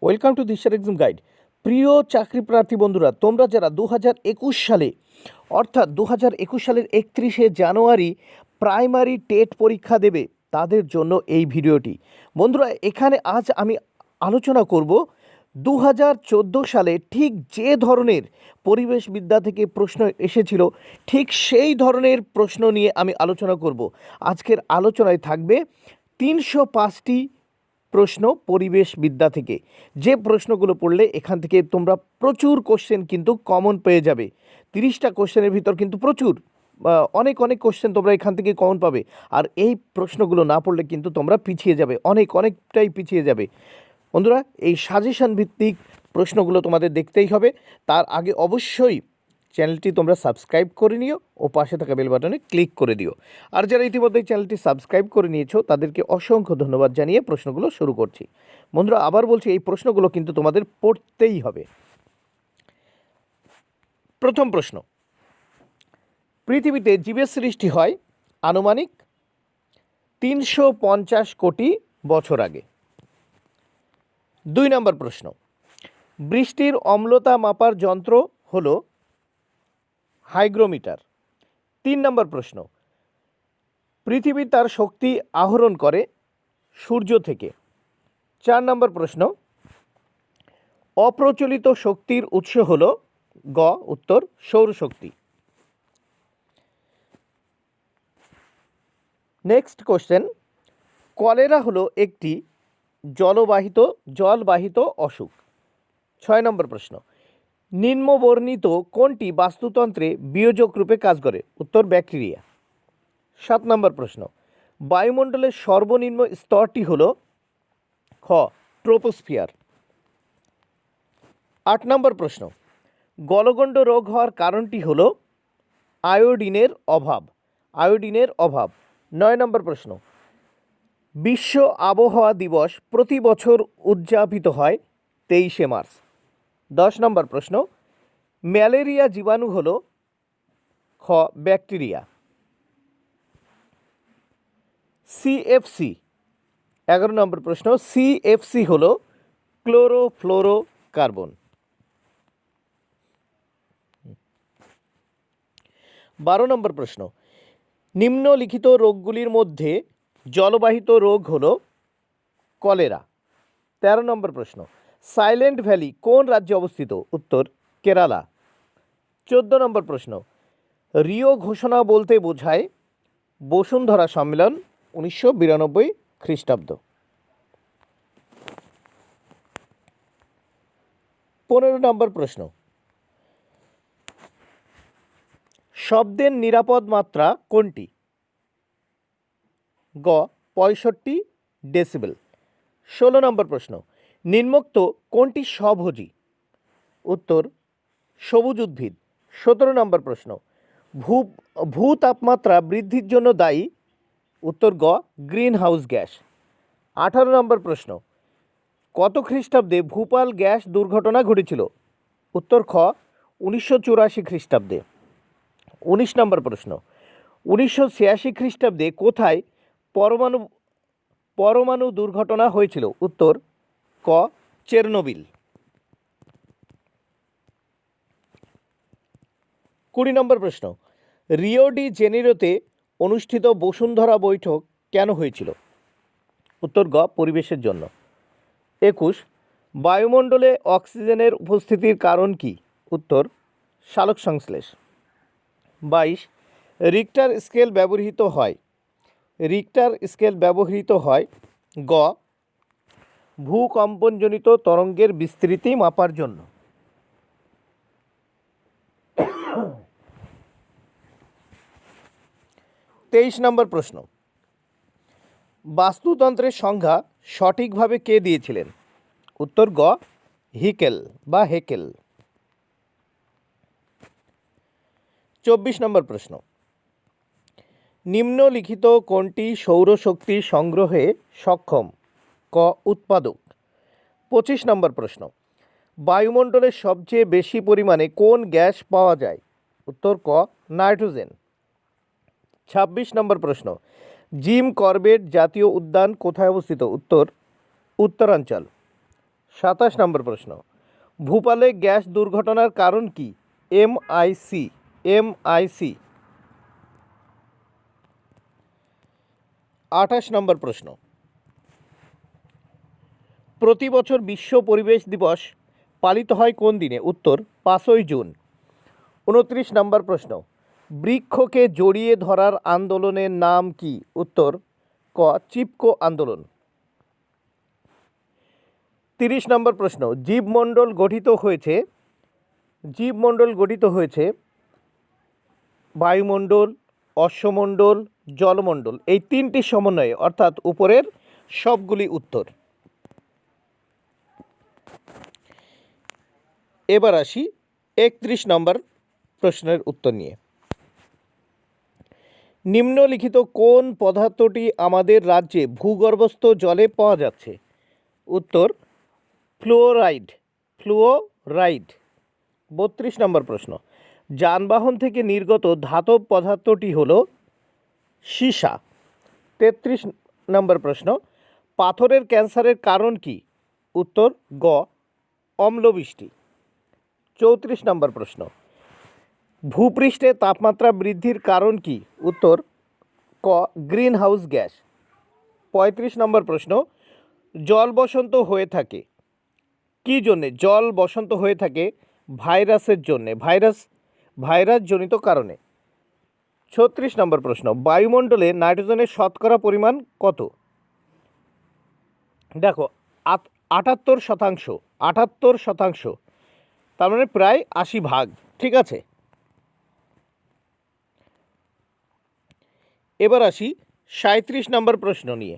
Welcome to দিশার exam guide. প্রিয় চাকরি প্রার্থী বন্ধুরা, তোমরা যারা 2021 সালে অর্থাৎ 2021 সালের 31শে জানুয়ারি প্রাইমারি টেট পরীক্ষা দেবে তাদের জন্য এই ভিডিওটি। বন্ধুরা, এখানে আজ আমি আলোচনা করব 2014 সালে ঠিক যে ধরনের পরিবেশবিদ্যা থেকে প্রশ্ন এসেছিল ঠিক সেই ধরনের প্রশ্ন নিয়ে আমি আলোচনা করব। আজকের আলোচনায় থাকবে 305টি প্রশ্ন পরিবেশবিদ্যা থেকে, যে প্রশ্নগুলো পড়লে এখান থেকে তোমরা প্রচুর কোশ্চেন কিন্তু কমন পেয়ে যাবে। 30টা কোশ্চেনের ভিতর কিন্তু প্রচুর অনেক কোশ্চেন তোমরা এখান থেকে কমন পাবে। আর এই প্রশ্নগুলো না পড়লে কিন্তু তোমরা পিছিয়ে যাবে, অনেকটাই পিছিয়ে যাবে। বন্ধুরা, এই সাজেশন ভিত্তিক প্রশ্নগুলো তোমাদের দেখতেই হবে। তার আগে অবশ্যই চ্যানেলটি তোমরা সাবস্ক্রাইব করে নিও ও পাশে থাকা বেল বাটনে ক্লিক করে দিও। আর যারা ইতিমধ্যে চ্যানেলটি সাবস্ক্রাইব করে নিয়েছো তাদেরকে অসংখ্য ধন্যবাদ জানিয়ে প্রশ্নগুলো শুরু করছি। বন্ধুরা, আবার বলছি, এই প্রশ্নগুলো কিন্তু তোমাদের পড়তেই হবে। প্রথম প্রশ্ন, পৃথিবীতে জীবের সৃষ্টি হয় আনুমানিক 350 কোটি বছর আগে। 2 নম্বর প্রশ্ন, বৃষ্টির অম্লতা মাপার যন্ত্র হলো হাইগ্রোমিটার। 3 নম্বর প্রশ্ন, পৃথিবী তার শক্তি আহরণ করে সূর্য থেকে। 4 নম্বর প্রশ্ন, অপ্রচলিত শক্তির উৎস হলো গ উত্তর সৌরশক্তি। নেক্সট কোশ্চেন, কলেরা হলো একটি জলবাহিত অসুখ। 6 নম্বর প্রশ্ন, নিম্নবর্ণিত কোনটি বাস্তুতন্ত্রে বিয়োজক রূপে কাজ করে? উত্তর ব্যাকটেরিয়া। 7 নম্বর প্রশ্ন, বায়ুমণ্ডলের সর্বনিম্ন স্তরটি হল খ ট্রোপোস্ফিয়ার। 8 নম্বর প্রশ্ন, গলগণ্ড রোগ হওয়ার কারণটি হল আয়োডিনের অভাব। 9 নম্বর প্রশ্ন, বিশ্ব আবহাওয়া দিবস প্রতি বছর উদযাপিত হয় 23শে মার্চ। 10 নম্বর প্রশ্ন, ম্যালেরিয়া জীবাণু হল খ ব্যাকটেরিয়া। সিএফসি 11 নম্বর প্রশ্ন, সিএফসি হল ক্লোরোফ্লোরোকার্বন। 12 নম্বর প্রশ্ন, নিম্নলিখিত রোগগুলির মধ্যে জলবাহিত রোগ হল কলেরা। 13 নম্বর প্রশ্ন, সাইলেন্ট ভ্যালি কোন রাজ্যে অবস্থিত? উত্তর কেরালা। 14 নম্বর প্রশ্ন, রিও ঘোষণা বলতে বোঝায় বসুন্ধরা সম্মেলন 1992 খ্রিস্টাব্দ। 15 নম্বর প্রশ্ন, শব্দের নিরাপদ মাত্রা কোনটি? গ 65 ডেসিবেল। 16 নম্বর প্রশ্ন, নিম্নোক্ত কোনটি স্বভোজী? উত্তর সবুজ উদ্ভিদ। 17 নম্বর প্রশ্ন, ভূতাপমাত্রা বৃদ্ধির জন্য দায়ী? উত্তর গ গ্রিন হাউস গ্যাস। 18 নম্বর প্রশ্ন, কত খ্রিস্টাব্দে ভূপাল গ্যাস দুর্ঘটনা ঘটেছিল? উত্তর খ 1984 খ্রিস্টাব্দে। 19 নম্বর প্রশ্ন, 1986 খ্রিস্টাব্দে কোথায় পরমাণু দুর্ঘটনা হয়েছিল? উত্তর ক চেরনোবিল। 20 নম্বর প্রশ্ন, রিও ডি জেনিরোতে অনুষ্ঠিত বসুন্ধরা বৈঠক কেন হয়েছিল? উত্তর গ পরিবেশের জন্য। 21, বায়ুমণ্ডলে অক্সিজেনের উপস্থিতির কারণ কি? উত্তর সালোকসংশ্লেষ। 22, রিক্টার স্কেল ব্যবহৃত হয় গ ভূকম্পনজনিত তরঙ্গের বিস্তৃতি মাপার জন্য। 23 নম্বর প্রশ্ন, বাস্তুতন্ত্রের সংজ্ঞা সঠিকভাবে কে দিয়েছিলেন? উত্তর গ হেকেল। 24 নম্বর প্রশ্ন, নিম্নলিখিত কোনটি সৌরশক্তি সংগ্রহে সক্ষম? ক উৎপাদক। 25 নম্বর প্রশ্ন, বায়ুমণ্ডলে সবচেয়ে বেশি পরিমাণে কোন গ্যাস পাওয়া যায়? উত্তর ক নাইট্রোজেন। 26 নম্বর প্রশ্ন, জিম করবেট জাতীয় উদ্যান কোথায় অবস্থিত? উত্তর উত্তরাঞ্চল। 27 নম্বর প্রশ্ন, ভূপালে গ্যাস দুর্ঘটনার কারণ কি? এমআইসি। 28 নম্বর প্রশ্ন, প্রতি বছর বিশ্ব পরিবেশ দিবস পালিত হয় কোন দিনে? উত্তর 5ই জুন। 29 নম্বর প্রশ্ন, বৃক্ষকে জড়িয়ে ধরার আন্দোলনের নাম কি? উত্তর ক চিপকো আন্দোলন। 30 নম্বর প্রশ্ন, জীবমণ্ডল গঠিত হয়েছে বায়ুমণ্ডল, অশ্বমণ্ডল, জলমণ্ডল, এই তিনটি সমন্বয়ে, অর্থাৎ উপরের সবগুলি উত্তর। এবার আসি 31 নম্বর প্রশ্নের উত্তর নিয়ে। নিম্নলিখিত কোন পদার্থটি আমাদের রাজ্যে ভূগর্ভস্থ জলে পাওয়া যাচ্ছে? উত্তর ফ্লুওরাইড। 32 নম্বর প্রশ্ন, যানবাহন থেকে নির্গত ধাতব পদার্থটি হল সীসা। 33 নম্বর প্রশ্ন, পাথরের ক্যান্সারের কারণ কি? উত্তর গ অম্লবৃষ্টি। 34 নম্বর প্রশ্ন, ভূপৃষ্ঠে তাপমাত্রা বৃদ্ধির কারণ কি? উত্তর ক গ্রিন হাউস গ্যাস। 35 নম্বর প্রশ্ন, জল বসন্ত হয়ে থাকে কি জন্যে? জল বসন্ত হয়ে থাকে ভাইরাসের জন্যে, ভাইরাসজনিত কারণে। 36 নম্বর প্রশ্ন, বায়ুমণ্ডলে নাইট্রোজেনের শতকরা পরিমাণ কত? দেখো 78%, তার মানে প্রায় 80 ভাগ, ঠিক আছে। এবার আসি 37 নম্বর প্রশ্ন নিয়ে।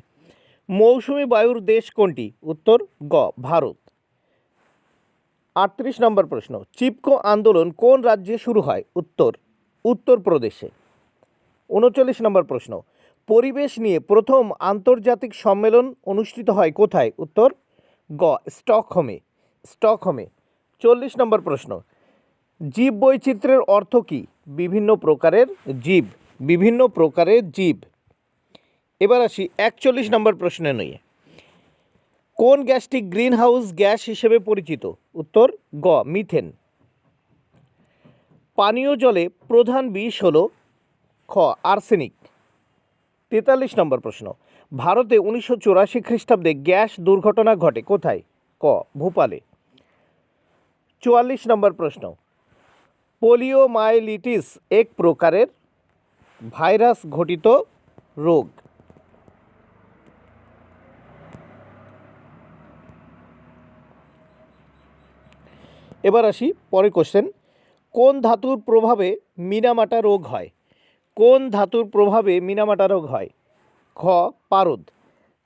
মৌসুমী বায়ুর দেশ কোনটি? উত্তর গ ভারত। 38 নম্বর প্রশ্ন, চিপকো আন্দোলন কোন রাজ্যে শুরু হয়? উত্তর উত্তরপ্রদেশে। 39 নম্বর প্রশ্ন, পরিবেশ নিয়ে প্রথম আন্তর্জাতিক সম্মেলন অনুষ্ঠিত হয় কোথায়? উত্তর গ স্টকহোমে। 40 নম্বর প্রশ্ন, জীব বৈচিত্র্যের অর্থ কী? বিভিন্ন প্রকারের জীব। এবার আসি 41 নম্বর প্রশ্নে নিয়ে। কোন গ্যাসটি গ্রিন হাউস গ্যাস হিসেবে পরিচিত? উত্তর গ মিথেন। পানীয় জলে প্রধান বিষ হল খ আর্সেনিক। 43 নম্বর প্রশ্ন, ভারতে 1984 খ্রিস্টাব্দে গ্যাস দুর্ঘটনা ঘটে কোথায়? ক ভোপালে। 44 নম্বর প্রশ্ন, পোলিওমাইলিটিস এক প্রকারের ভাইরাস ঘটিত রোগ। এবার আসি পরের কোশ্চেন, কোন ধাতুর প্রভাবে মিনামাটা রোগ হয়? খ পারদ।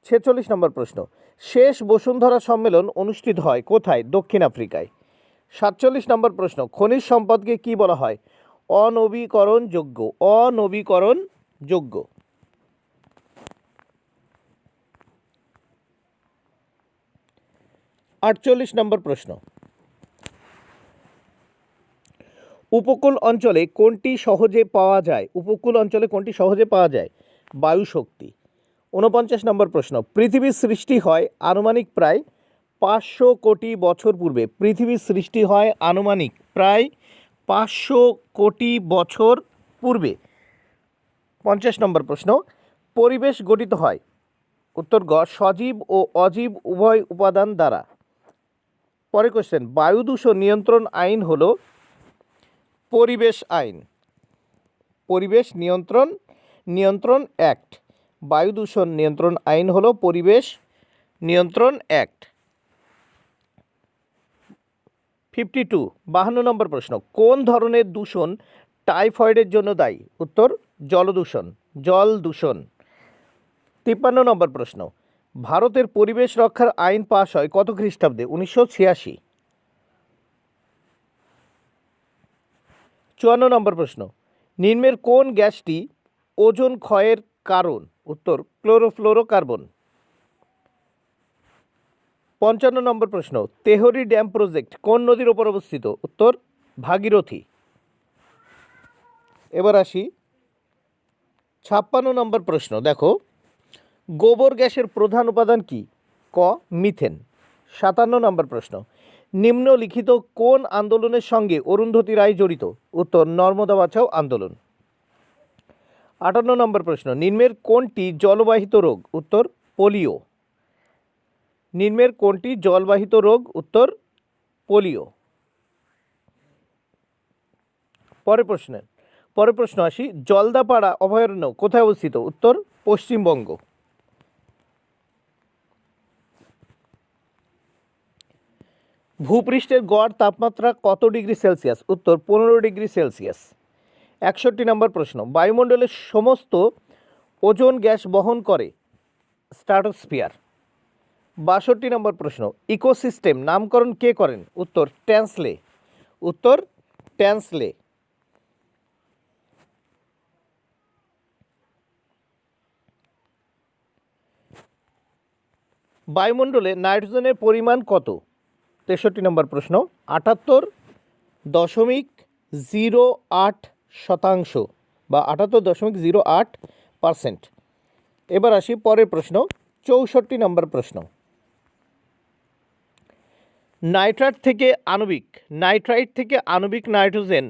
46 নম্বর প্রশ্ন, শেষ বসুন্ধরা সম্মেলন অনুষ্ঠিত হয় কোথায়? দক্ষিণ আফ্রিকায়। 47 নম্বর প্রশ্ন, খনিজ সম্পদকে কি বলা হয়? অনবীকরণযোগ্য। 48 নম্বর প্রশ্ন, উপকূল অঞ্চলে কোনটি সহজে পাওয়া যায়? বায়ু শক্তি। 49 নম্বর প্রশ্ন, পৃথিবীর সৃষ্টি হয় আনুমানিক প্রায় 500 কোটি বছর পূর্বে। 50 নম্বর প্রশ্ন, পরিবেশ গঠিত হয়? উত্তর গ সজীব ও অজীব উভয় উপাদান দ্বারা। পরের কোশ্চেন, বায়ু দূষণ নিয়ন্ত্রণ আইন হল পরিবেশ নিয়ন্ত্রণ অ্যাক্ট। বায়ু দূষণ নিয়ন্ত্রণ আইন হল পরিবেশ নিয়ন্ত্রণ অ্যাক্ট। 52 নম্বর প্রশ্ন, কোন ধরনের দূষণ টাইফয়েডের জন্য দায়ী? উত্তর জল দূষণ। 53 নম্বর প্রশ্ন, ভারতের পরিবেশ রক্ষার আইন পাশ হয় কত খ্রিস্টাব্দে? 1986। 54 নম্বর প্রশ্ন, নিম্নের কোন গ্যাসটি ওজোন ক্ষয়ের কারণ? উত্তর ক্লোরোফ্লোরোকার্বন। 55 নম্বর প্রশ্ন, তেহরি ড্যাম প্রজেক্ট কোন নদীর ওপর অবস্থিত? উত্তর ভাগীরথী। এবার আসি 56 নম্বর প্রশ্ন, দেখো গোবর গ্যাসের প্রধান উপাদান কি? ক মিথেন। নম্বর প্রশ্ন, নিম্নলিখিত কোন আন্দোলনের সঙ্গে অরুন্ধতী রায় জড়িত? উত্তর, নর্মদা বাঁচাও আন্দোলন। 58 নম্বর প্রশ্ন, নিম্নের কোনটি জলবাহিত রোগ? উত্তর, পোলিও। নিম্নের কোনটি জলবাহিত রোগ? উত্তর, পোলিও। পরের প্রশ্ন আসি, জলদাপাড়া অভয়ারণ্য কোথায় অবস্থিত? উত্তর, পশ্চিমবঙ্গ। ভূপৃষ্ঠের গড় তাপমাত্রা কত ডিগ্রি সেলসিয়াস? উত্তর, 15 ডিগ্রি সেলসিয়াস। 61 নম্বর প্রশ্ন, বায়ুমণ্ডলের সমস্ত ওজোন গ্যাস বহন করে স্ট্র্যাটোস্ফিয়ার। 62 নম্বর প্রশ্ন, ইকোসিস্টেম নামকরণ কে করেন? উত্তর, ট্যান্সলে। উত্তর, ট্যান্সলে। বায়ুমণ্ডলে নাইট্রোজেনের পরিমাণ কত? 63 নম্বর প্রশ্ন, 78.08% বা 78.08%। এবার আসি পরের প্রশ্ন, 64 নম্বর প্রশ্ন, নাইট্রাইট থেকে আণবিক নাইট্রোজেন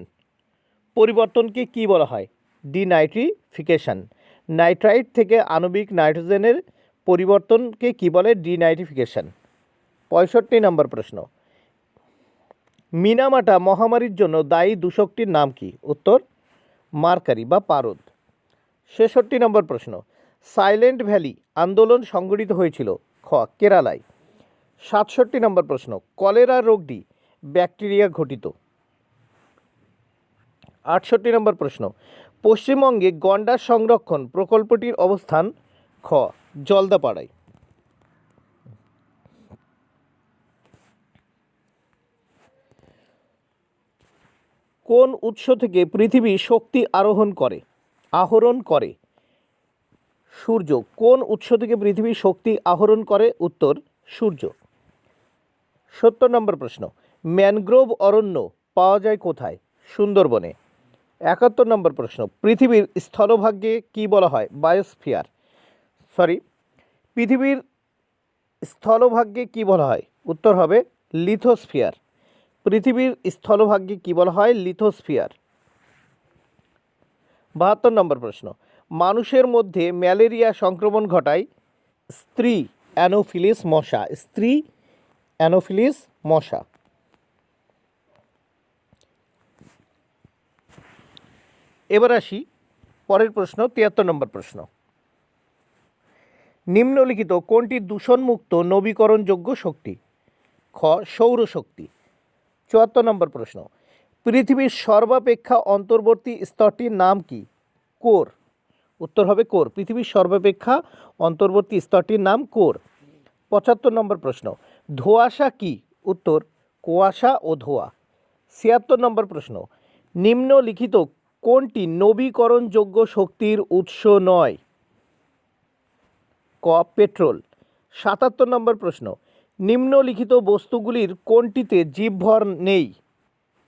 পরিবর্তনকে কি বলা হয়? ডিনাইট্রিফিকেশন। নাইট্রাইট থেকে আণবিক নাইট্রোজেনের পরিবর্তনকে কি বলে? ডিনাইট্রিফিকেশন। 65 নম্বর প্রশ্ন, মিনামাটা মহামারীর জন্য দায়ী দূষকটির নাম কি? উত্তর, মার্কারি বা পারদ। 66 নম্বর প্রশ্ন, সাইলেন্ট ভ্যালি আন্দোলন সংগঠিত হয়েছিল? খ, কেরালায়। 67 নম্বর প্রশ্ন, কলেরা রোগটি ব্যাকটেরিয়া ঘটিত। 68 নম্বর প্রশ্ন, পশ্চিমবঙ্গে গন্ডার সংরক্ষণ প্রকল্পটির অবস্থান? খ, জলদাপাড়ায়। কোন উৎস থেকে পৃথিবী শক্তি আহরণ করে? সূর্য। কোন উৎস থেকে পৃথিবী শক্তি আহরণ করে? উত্তর, সূর্য। 70 নম্বর প্রশ্ন, ম্যানগ্রোভ অরণ্য পাওয়া যায় কোথায়? সুন্দরবনে। 71 নম্বর প্রশ্ন, পৃথিবীর স্থলভাগকে কি বলা হয়? পৃথিবীর স্থলভাগকে কি বলা হয়? উত্তর হবে লিথোস্ফিয়ার। পৃথিবীর স্থলভাগকে কি বলা হয়? লিথোস্ফিয়ার। 72 নম্বর প্রশ্ন, মানুষের মধ্যে ম্যালেরিয়া সংক্রমণ ঘটায় স্ত্রী অ্যানোফিলিস মশা। এবার আসি পরের প্রশ্ন, 73 নম্বর প্রশ্ন, নিম্নলিখিত কোনটি দূষণমুক্ত নবীকরণযোগ্য শক্তি? খ, সৌরশক্তি। 74 নম্বর প্রশ্ন, পৃথিবীর সর্বাপেক্ষা অন্তর্বর্তী স্তরটির নাম কি? কোর। উত্তর হবে কোর। পৃথিবীর সর্বাপেক্ষা অন্তর্বর্তী স্তরটির নাম কোর। 75 নম্বর প্রশ্ন, ধোঁয়াশা কি? উত্তর, কুয়াশা ও ধোঁয়া। 76 নম্বর প্রশ্ন, নিম্নলিখিত কোনটি নবীকরণযোগ্য শক্তির উৎস নয়? ক, পেট্রোল। 77 নম্বর প্রশ্ন, নিম্নলিখিত বস্তুগুলির কোনটিতে জীবভর নেই?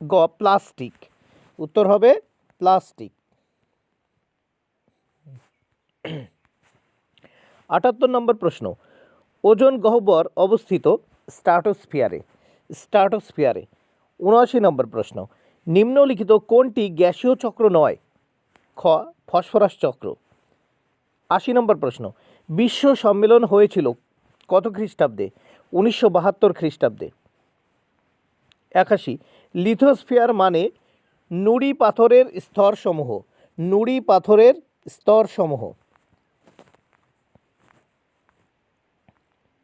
গ, প্লাস্টিক। উত্তর হবে প্লাস্টিক। 78 নম্বর প্রশ্ন, ওজোন গহ্বর অবস্থিত স্ট্র্যাটোস্ফিয়ারে। 79 নম্বর প্রশ্ন, নিম্নলিখিত কোনটি গ্যাসীয় চক্র নয়? খ, ফসফরাস চক্র। 80 নম্বর প্রশ্ন, বিশ্ব সম্মেলন হয়েছিল কত খ্রিস্টাব্দে? 1972 খ্রিস্টাব্দে। 81, লিথোস্ফিয়ার মানে নুড়ি পাথরের স্তরসমূহ।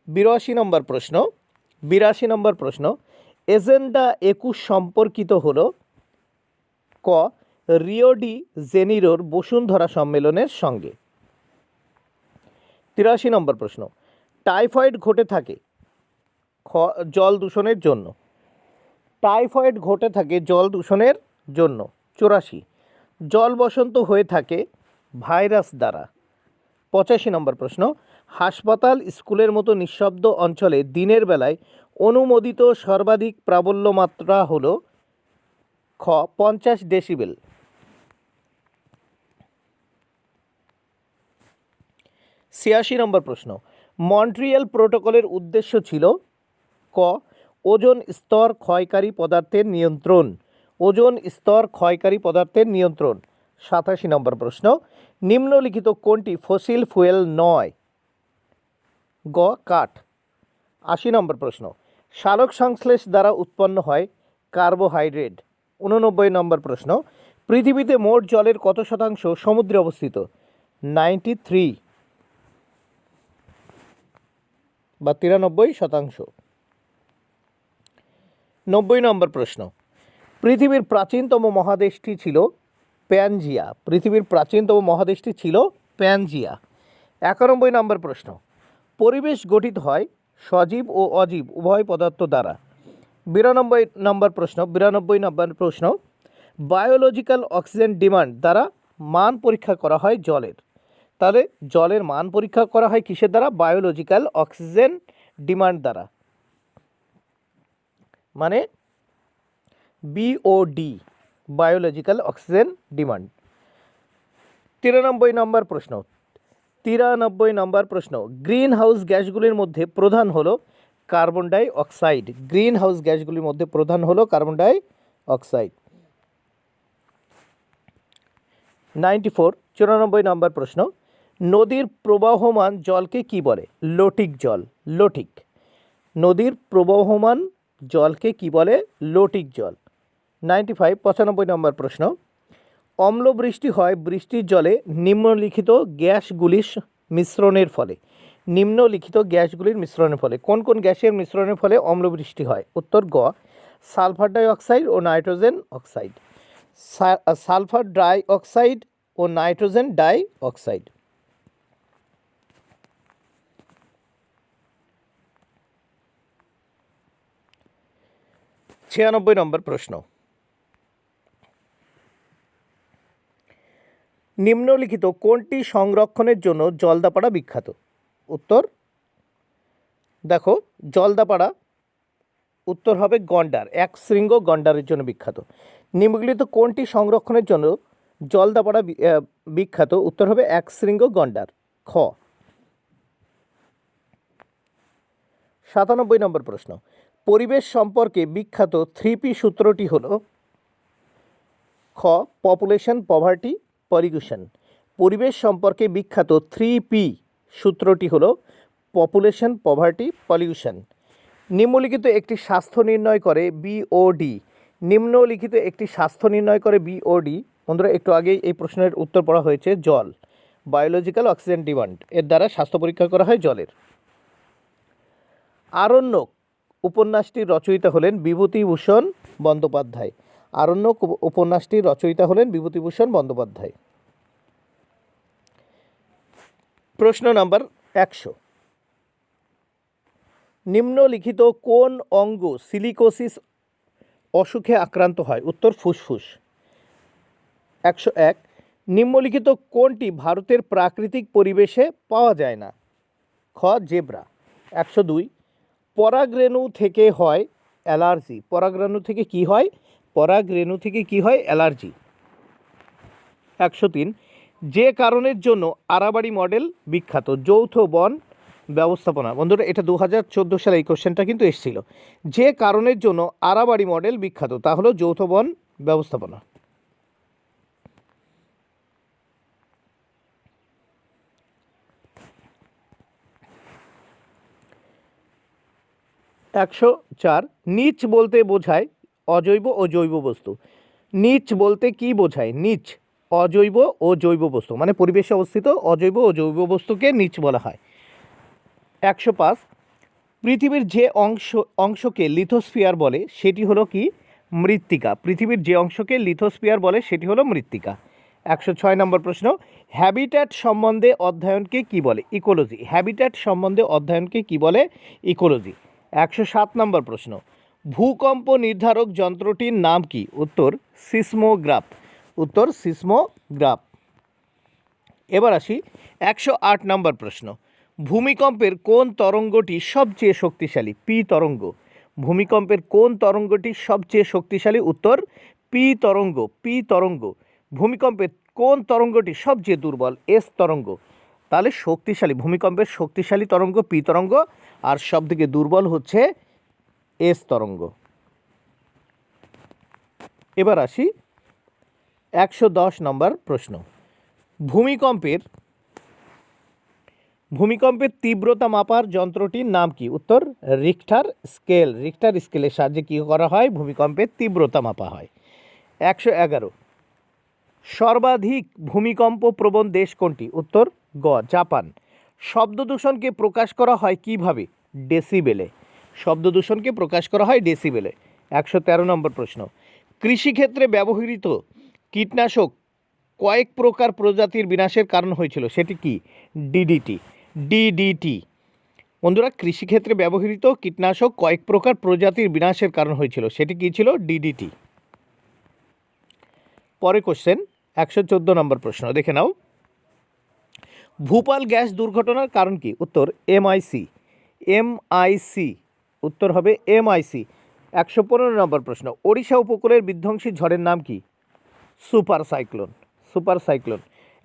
82 নম্বর প্রশ্ন, এজেন্ডা 21 সম্পর্কিত হল? ক, রিও ডি জেনিরোর বসুন্ধরা সম্মেলনের সঙ্গে। 83 নম্বর প্রশ্ন, টাইফয়েড ঘটে থাকে? খ, জল দূষণের জন্য। 84, জল বসন্ত হয়ে থাকে ভাইরাস দ্বারা। 85 নম্বর প্রশ্ন, হাসপাতাল স্কুলের মতো নিঃশব্দ অঞ্চলে দিনের বেলায় অনুমোদিত সর্বাধিক প্রাবল্য মাত্রা হল? খ, 50 ডেসিবেল। 86 নম্বর প্রশ্ন, মন্ট্রিয়াল প্রোটোকলের উদ্দেশ্য ছিল? ক ওজোন স্তর ক্ষয়কারী পদার্থের নিয়ন্ত্রণ, ওজোন স্তর ক্ষয়কারী পদার্থের নিয়ন্ত্রণ। 87 নম্বর প্রশ্ন, নিম্নলিখিত কোনটি ফসিল ফুয়েল নয়? গ কাঠ। 80 নম্বর প্রশ্ন, সালোক সংশ্লেষ দ্বারা উৎপন্ন হয় কার্বোহাইড্রেট। 89 নম্বর প্রশ্ন, পৃথিবীতে মোট জলের কত শতাংশ সমুদ্রে অবস্থিত? 93 বা 93%। 90 নম্বর প্রশ্ন, পৃথিবীর প্রাচীনতম মহাদেশটি ছিল প্যানজিয়া। পৃথিবীর প্রাচীনতম মহাদেশটি ছিল প্যানজিয়া। 91 নম্বর প্রশ্ন, পরিবেশ গঠিত হয় সজীব ও অজীব উভয় পদার্থ দ্বারা। 92 নম্বর প্রশ্ন, বায়োলজিক্যাল অক্সিজেন ডিমান্ড দ্বারা মান পরীক্ষা করা হয় জলের। তাহলে জলের মান পরীক্ষা করা হয় কিসের দ্বারা? বায়োলজিক্যাল অক্সিজেন ডিমান্ড দ্বারা, মানে বিওডি, বায়োলজিক্যাল অক্সিজেন ডিমান্ড। 93 নম্বর প্রশ্ন, গ্রিন হাউস গ্যাসগুলির মধ্যে প্রধান হলো carbon die oxide. Green house গ্যাসগুলির মধ্যে প্রধান হলো কার্বন ডাই অক্সাইড। 94 নম্বর প্রশ্ন, নদীর প্রবাহমান জলকে কি বলে? লোটিক জল। লোটিক। নদীর প্রবাহমান জলকে কি বলে? লোটিক জল। 95 নম্বর প্রশ্ন, অম্ল বৃষ্টি হয় বৃষ্টির জলে নিম্নলিখিত গ্যাসগুলির মিশ্রণের ফলে। নিম্নলিখিত গ্যাসগুলির মিশ্রণের ফলে কোন কোন গ্যাসের মিশ্রণের ফলে অম্ল বৃষ্টি হয়? উত্তর গ সালফার ডাই অক্সাইড ও nitrogen oxide. Sulphur die oxide ও নাইট্রোজেন ডাই অক্সাইড। 96 নম্বর প্রশ্ন, নিম্নলিখিত কোনটি সংরক্ষণের জন্য জলদাপাড়া বিখ্যাত? উত্তর দেখো জলদাপাড়া, উত্তর হবে গন্ডার, এক শৃঙ্গ গন্ডারের জন্য বিখ্যাত। নিম্নলিখিত কোনটি সংরক্ষণের জন্য জলদাপাড়া বিখ্যাত? উত্তর হবে এক শৃঙ্গ গন্ডার, খ। 97 নম্বর প্রশ্ন, পরিবেশ সম্পর্কে বিখ্যাত 3P সূত্রটি হল? খ পপুলেশন, পভার্টি, পলিউশন। পরিবেশ সম্পর্কে বিখ্যাত 3P সূত্রটি হল পপুলেশন, পভার্টি, পলিউশন। নিম্নলিখিত একটি স্বাস্থ্য নির্ণয় করে বিওডি। নিম্নলিখিত একটি স্বাস্থ্য নির্ণয় করে বিওডি। বন্ধুরা একটু আগেই এই প্রশ্নের উত্তর পড়া হয়েছে, জল, বায়োলজিক্যাল অক্সিজেন ডিমান্ড, এর দ্বারা স্বাস্থ্য পরীক্ষা করা হয় জলের। আরণ্যক উপন্যাসটির রচয়িতা হলেন বিভূতিভূষণ বন্দ্যোপাধ্যায়। আরণ্যক উপন্যাসটির রচয়িতা হলেন বিভূতিভূষণ বন্দ্যোপাধ্যায়। প্রশ্ন নাম্বার 100, নিম্নলিখিত কোন অঙ্গ সিলিকোসিস অসুখে আক্রান্ত হয়? উত্তর ফুসফুস। 101, নিম্নলিখিত কোনটি ভারতের প্রাকৃতিক পরিবেশে পাওয়া যায় না? খ জেব্রা। 102, পরাগরেণু থেকে হয় অ্যালার্জি। পরাগরেণু থেকে কি হয়? পরাগরেণু থেকে কি হয়? অ্যালার্জি। 103, যে কারণের জন্য আরাবাড়ি মডেল বিখ্যাত? যৌথ বন ব্যবস্থাপনা। বন্ধুরা এটা 2014 সালে এই কোশ্চেনটা কিন্তু এসেছিল। যে কারণের জন্য আরাবাড়ি মডেল বিখ্যাত তা হলো যৌথ বন ব্যবস্থাপনা। 104, নিচ বলতে বোঝায় অজৈব ও জৈব বস্তু। নিচ বলতে কি বোঝায়? নিচ অজৈব ও জৈব বস্তু, মানে পরিবেশে অবস্থিত অজৈব ও জৈব বস্তুকে নিচ বলা হয়। 105, পৃথিবীর যে অংশকে লিথোস্ফিয়ার বলে সেটি হলো কি? মৃত্তিকা। পৃথিবীর যে অংশকে লিথোস্ফিয়ার বলে সেটি হলো মৃত্তিকা। 106 নম্বর প্রশ্ন, হ্যাবিট্যাট সম্বন্ধে অধ্যয়নকে কি বলে? ইকোলজি। হ্যাবিট্যাট সম্বন্ধে অধ্যয়নকে কি বলে? ইকোলজি। 107 নম্বর প্রশ্ন, ভূকম্প নির্ধারক যন্ত্রটির নাম কি? উত্তর সিসমোগ্রাফ। উত্তর সিসমোগ্রাফ। এবার আসি 108 নম্বর প্রশ্ন, ভূমিকম্পের কোন তরঙ্গটি সবচেয়ে শক্তিশালী? পি তরঙ্গ। ভূমিকম্পের কোন তরঙ্গটি সবচেয়ে শক্তিশালী? উত্তর পি তরঙ্গ। পি তরঙ্গ। ভূমিকম্পের কোন তরঙ্গটি সবচেয়ে দুর্বল? এস তরঙ্গ। তাহলে শক্তিশালী, ভূমিকম্পের শক্তিশালী তরঙ্গ পি তরঙ্গ, আর সবথেকে দুর্বল হচ্ছে এস তরঙ্গ। এবার আসি 110 নম্বর প্রশ্ন। ভূমিকম্পের তীব্রতা মাপার যন্ত্রটির নাম কি? উত্তর রিখটার স্কেল। রিখটার স্কেলের সাহায্যে কী করা হয়? ভূমিকম্পের তীব্রতা মাপা হয়। 111 সর্বাধিক ভূমিকম্প প্রবণ দেশ কোনটি? উত্তর গ জাপান। শব্দ দূষণকে প্রকাশ করা হয় কিভাবে? ডেসিবেলে। শব্দ দূষণকে প্রকাশ করা হয় ডেসিবেলে। 113 নম্বর প্রশ্ন। কৃষিক্ষেত্রে ব্যবহৃত কীটনাশক কয়েক প্রকার প্রজাতির বিনাশের কারণ হয়েছিল, সেটি কি? ডিডিটি। বন্ধুরা, কৃষিক্ষেত্রে ব্যবহৃত কীটনাশক কয়েক প্রকার প্রজাতির বিনাশের কারণ হয়েছিল, সেটি কি ছিল? ডিডিটি। পরে কোশ্চেন 114 নম্বর প্রশ্ন দেখে নাও। ভূপাল গ্যাস দুর্ঘটনার কারণ কি? উত্তর এমআইসি। উত্তর হবে এমআইসি। 115 নম্বর প্রশ্ন। ওড়িশা উপকূলের বিধ্বংসী ঝড়ের নাম কি? Super cyclone.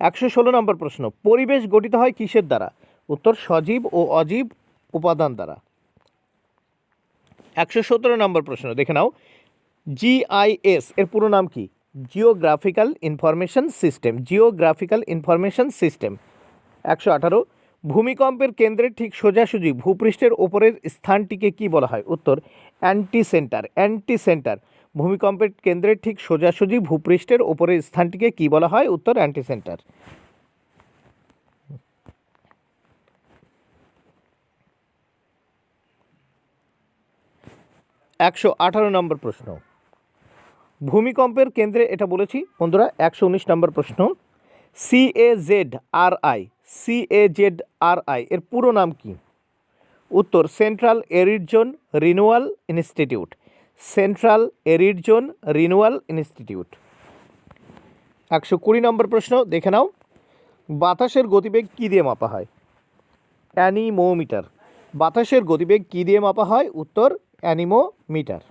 116 নম্বর প্রশ্ন। পরিবেশ গঠিত হয় কিসের দ্বারা? উত্তর সজীব ও অজীব উপাদান দ্বারা। 117 নম্বর প্রশ্ন দেখে নাও। জিআইএস এর পুরো নাম কি? Geographical information system. 118 ভূমিকম্পের কেন্দ্রের ঠিক সোজাসুজি ভূপৃষ্ঠের ওপরের স্থানটিকে কি বলা হয়? উত্তর অ্যান্টিসেন্টার। ভূমিকম্পের কেন্দ্রের ঠিক সোজাসুজি ভূপৃষ্ঠের ওপরের স্থানটিকে কি বলা হয়? উত্তর অ্যান্টিসেন্টার। 118 নম্বর প্রশ্ন। ভূমিকম্পের কেন্দ্রে, এটা বলেছি বন্ধুরা। 119 নম্বর প্রশ্ন। সিএজেডআরআই এর পুরো নাম কি? উত্তর central arid zone renewal institute. 120 নম্বর প্রশ্ন দেখে নাও। বাতাসের গতিবেগ কী দিয়ে মাপা হয়? অ্যানিমোমিটার। বাতাসের গতিবেগ কী দিয়ে মাপা হয়? উত্তর অ্যানিমোমিটার।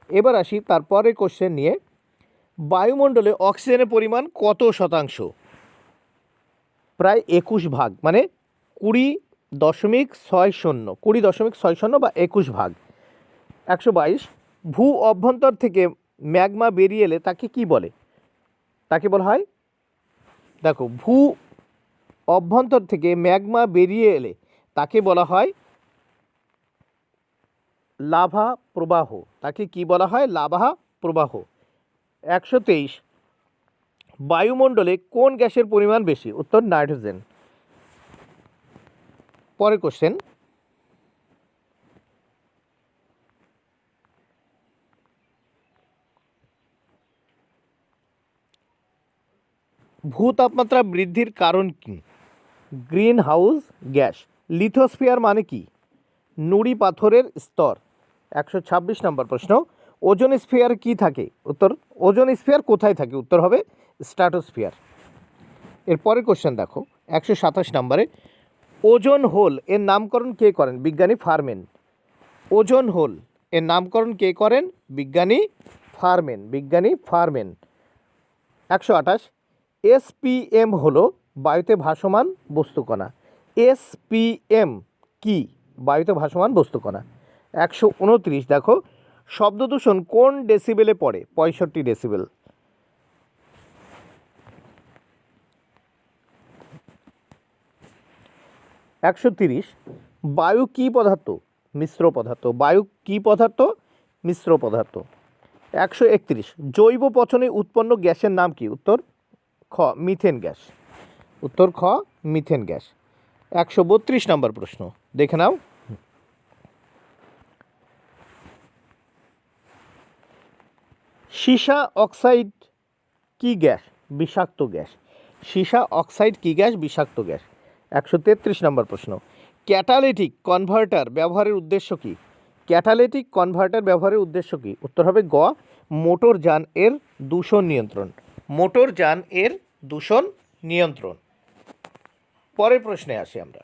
এবার আসি তারপরে কোশ্চেন নিয়ে। বায়ুমণ্ডলে অক্সিজেনের পরিমাণ কত শতাংশ? প্রায় 21 ভাগ, মানে 20.60 বা 21 ভাগ। 122 ভূ অভ্যন্তর থেকে ম্যাগমা বেরিয়ে এলে তাকে কি বলে? তাকে বলা হয়, দেখো, ভূ অভ্যন্তর থেকে ম্যাগমা বেরিয়ে এলে তাকে বলা হয় লাভা প্রবাহ। তাকে কি বলা হয়? লাভা প্রবাহ। 123 বায়ুমণ্ডলে কোন গ্যাসের পরিমাণ বেশি? উত্তর নাইট্রোজেন। পরের কোশ্চেন। ভূতাপমাত্রা বৃদ্ধির কারণ কি? Green house gas. লিথোস্ফিয়ার মানে কি? নুড়ি পাথরের স্তর। 126 নম্বর প্রশ্ন। ওজোন স্ফিয়ার কি থাকে? উত্তর ওজোন স্ফিয়ার কোথায় থাকে? উত্তর হবে স্ট্র্যাটোস্ফিয়ার। এরপরের কোশ্চেন দেখো 127 নম্বরে। ওজোন হোল এর নামকরণ কে করেন? বিজ্ঞানী ফারমেন। ওজোন হোল এর নামকরণ কে করেন? বিজ্ঞানী ফারমেন। 128 এসপিএম হলো বায়ুতে ভাসমান বস্তুকণা। এসপিএম কি? বায়ুতে ভাসমান বস্তুকণা। 129 দেখো। শব্দ দূষণ কোন ডেসিবেলে পড়ে? 65 ডেসিবেল। 130 বায়ু কি পদার্থ? মিশ্র পদার্থ। 131 জৈব পচনে উৎপন্ন গ্যাসের নাম কি? উত্তর খ মিথেন গ্যাস। 132 নম্বর প্রশ্ন দেখে নাও। সীসা অক্সাইড কি গ্যাস? বিষাক্ত গ্যাস। 133 নম্বর প্রশ্ন। ক্যাটালিটিক কনভার্টার ব্যবহারের উদ্দেশ্য কি? উত্তর হবে গ মোটরযান এর দূষণ নিয়ন্ত্রণ। পরের প্রশ্নে আসি আমরা।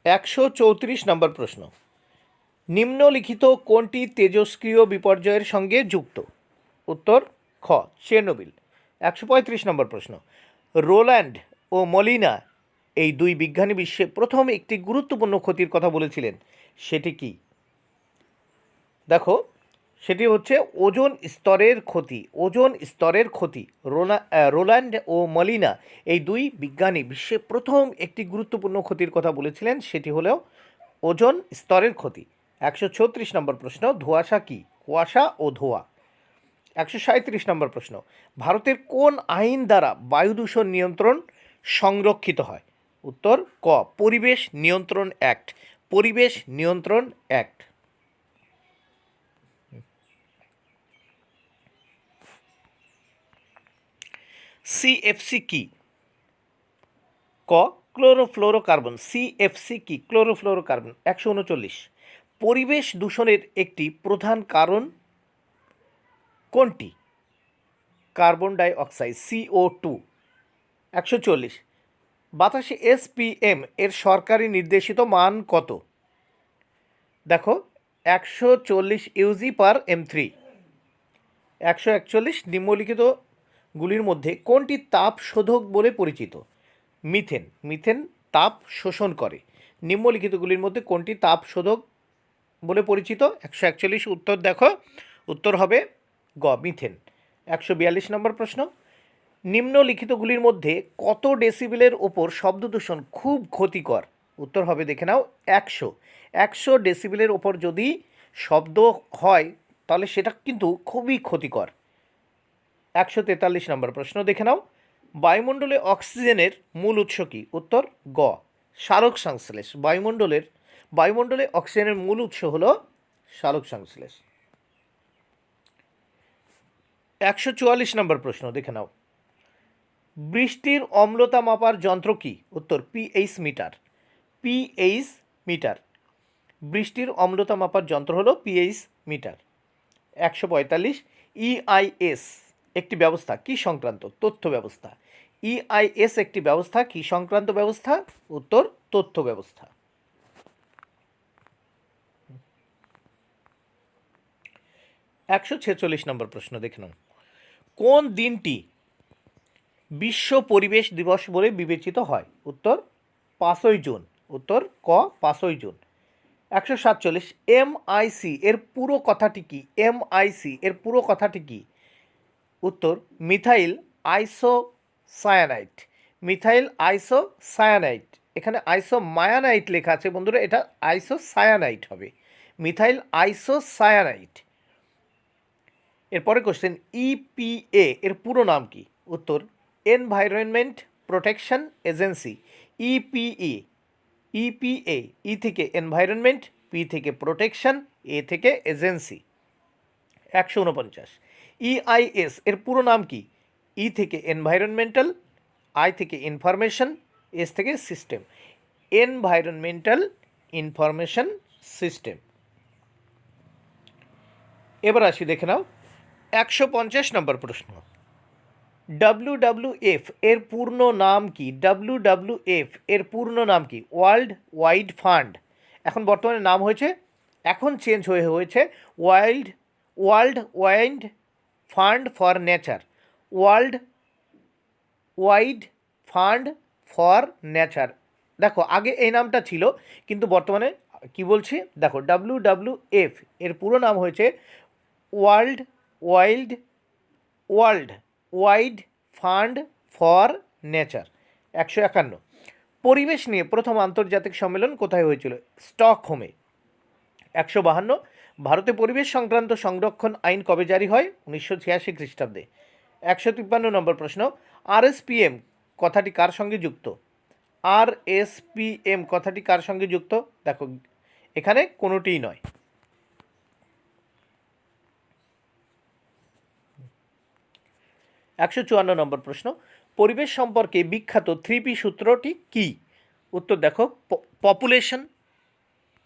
134 নম্বর প্রশ্ন। নিম্নলিখিত কোনটি তেজস্ক্রিয় বিপর্যয়ের সঙ্গে যুক্ত? উত্তর খ চেরনোবিল। 135 নম্বর প্রশ্ন। রোল্যান্ড ও মলিনা এই দুই বিজ্ঞানী বিশ্বে প্রথম একটি গুরুত্বপূর্ণ ক্ষতির কথা বলেছিলেন, সেটি কি? দেখো সেটি হচ্ছে ওজোন স্তরের ক্ষতি। ওজোন স্তরের ক্ষতি। রোল্যান্ড ও মলিনা এই দুই বিজ্ঞানী বিশ্বে প্রথম একটি গুরুত্বপূর্ণ ক্ষতির কথা বলেছিলেন, সেটি হলো ওজোন স্তরের ক্ষতি। 136 নম্বর প্রশ্ন, ধোঁয়াশা কি? কুয়াশা ও ধোঁয়া। 137 নম্বর প্রশ্ন, ভারতের কোন আইন দ্বারা বায়ু দূষণ নিয়ন্ত্রণ সংরক্ষিত হয়? উত্তর ক, পরিবেশ নিয়ন্ত্রণ অ্যাক্ট। পরিবেশ নিয়ন্ত্রণ অ্যাক্ট। সিএফসি কি? ক, ক্লোরোফ্লোরোকার্বন। সিএফসি কি? ক্লোরোফ্লোরোকার্বন। 139, পরিবেশ দূষণের একটি প্রধান কারণ কোনটি? Carbon die oxide, CO2। 140, বাতাসে SPM এর সরকারি নির্দেশিত মান কত? দেখো 140 UG/M3। 141, নিম্নলিখিতগুলির মধ্যে কোনটি তাপ শোধক বলে পরিচিত? মিথেন। মিথেন তাপ শোষণ করে। নিম্নলিখিতগুলির মধ্যে কোনটি তাপ শোধক বলে পরিচিত? 141 উত্তর দেখো, উত্তর হবে গ, মিথেন। 142 নম্বর প্রশ্ন, নিম্নলিখিতগুলির মধ্যে কত ডেসিবেলের ওপর শব্দদূষণ খুব ক্ষতিকর? উত্তর হবে, দেখে নাও, 100। 100 ডেসিবেলের ওপর যদি শব্দ হয় তাহলে সেটা কিন্তু খুবই ক্ষতিকর। 143 নম্বর প্রশ্ন, দেখে নাও, বায়ুমণ্ডলে অক্সিজেনের মূল উৎস কী? উত্তর গ, সালোক সংশ্লেষ। বায়ুমণ্ডলে অক্সিজেনের মূল উৎস হলো সালোক সংশ্লেষ। 144 নম্বর প্রশ্ন, দেখে নাও, বৃষ্টির অম্লতা মাপার যন্ত্র কি? উত্তর পিএইচ মিটার। PH metre. বৃষ্টির অম্লতা মাপার যন্ত্র হলো পিএইচ মিটার। 145, EIS একটি ব্যবস্থা কি সংক্রান্ত? তথ্য ব্যবস্থা। EIS একটি ব্যবস্থা কি সংক্রান্ত ব্যবস্থা? উত্তর তথ্য ব্যবস্থা। 146 নম্বর প্রশ্ন, দেখে নাও, কোন দিনটি বিশ্ব পরিবেশ দিবস বলে বিবেচিত হয়? উত্তর 5ই জুন। উত্তর ক, 5ই জুন। 147, MIC এর পুরো কথাটি কি? MIC এর পুরো কথাটি কি? উত্তর মিথাইল আইসোসায়ানাইট। Methyl isocyanate. এখানে আইসোমায়ানাইট লেখা আছে বন্ধুরা, এটা আইসোসায়ানাইট হবে। Methyl isocyanate. এরপরে কোশ্চেন, EPA এর পুরো নাম কি? উত্তর environment protection agency. EPA। EPA, ই থেকে এনভায়রনমেন্ট, পি থেকে প্রোটেকশন, এ থেকে এজেন্সি। 149, EIS এর পুরো নাম কি? ই থেকে এনভায়রনমেন্টাল, আই থেকে ইনফরমেশন, এস থেকে সিস্টেম। Environmental information system. এবার আসি, দেখে নাও, 150 নম্বর প্রশ্ন, WWF এর পূর্ণ নাম কি? WWF এর পূর্ণ নাম কি? World wide fund. এখন বর্তমানে নাম হয়েছে, এখন চেঞ্জ হয়েছে world wide fund for nature. World wide fund for nature. দেখো আগে এই নামটা ছিল, কিন্তু বর্তমানে কি বলছি দেখো, WWF এর পুরো নাম হয়েছে world wide fund for nature. 151, পরিবেশ নিয়ে প্রথম আন্তর্জাতিক সম্মেলন কোথায় হয়েছিল? স্টকহোমে। 152, ভারতে পরিবেশ সংক্রান্ত সংরক্ষণ আইন কবে জারি হয়? 1986 খ্রিস্টাব্দে। 153 নম্বর প্রশ্ন, RSPM কথাটি কার সঙ্গে যুক্ত? RSPM কথাটি কার সঙ্গে যুক্ত? দেখো এখানে কোনোটিই নয়। 154 নম্বর প্রশ্ন, পরিবেশ সম্পর্কে বিখ্যাত 3P সূত্রটি কি? উত্তর দেখো, পপুলেশন,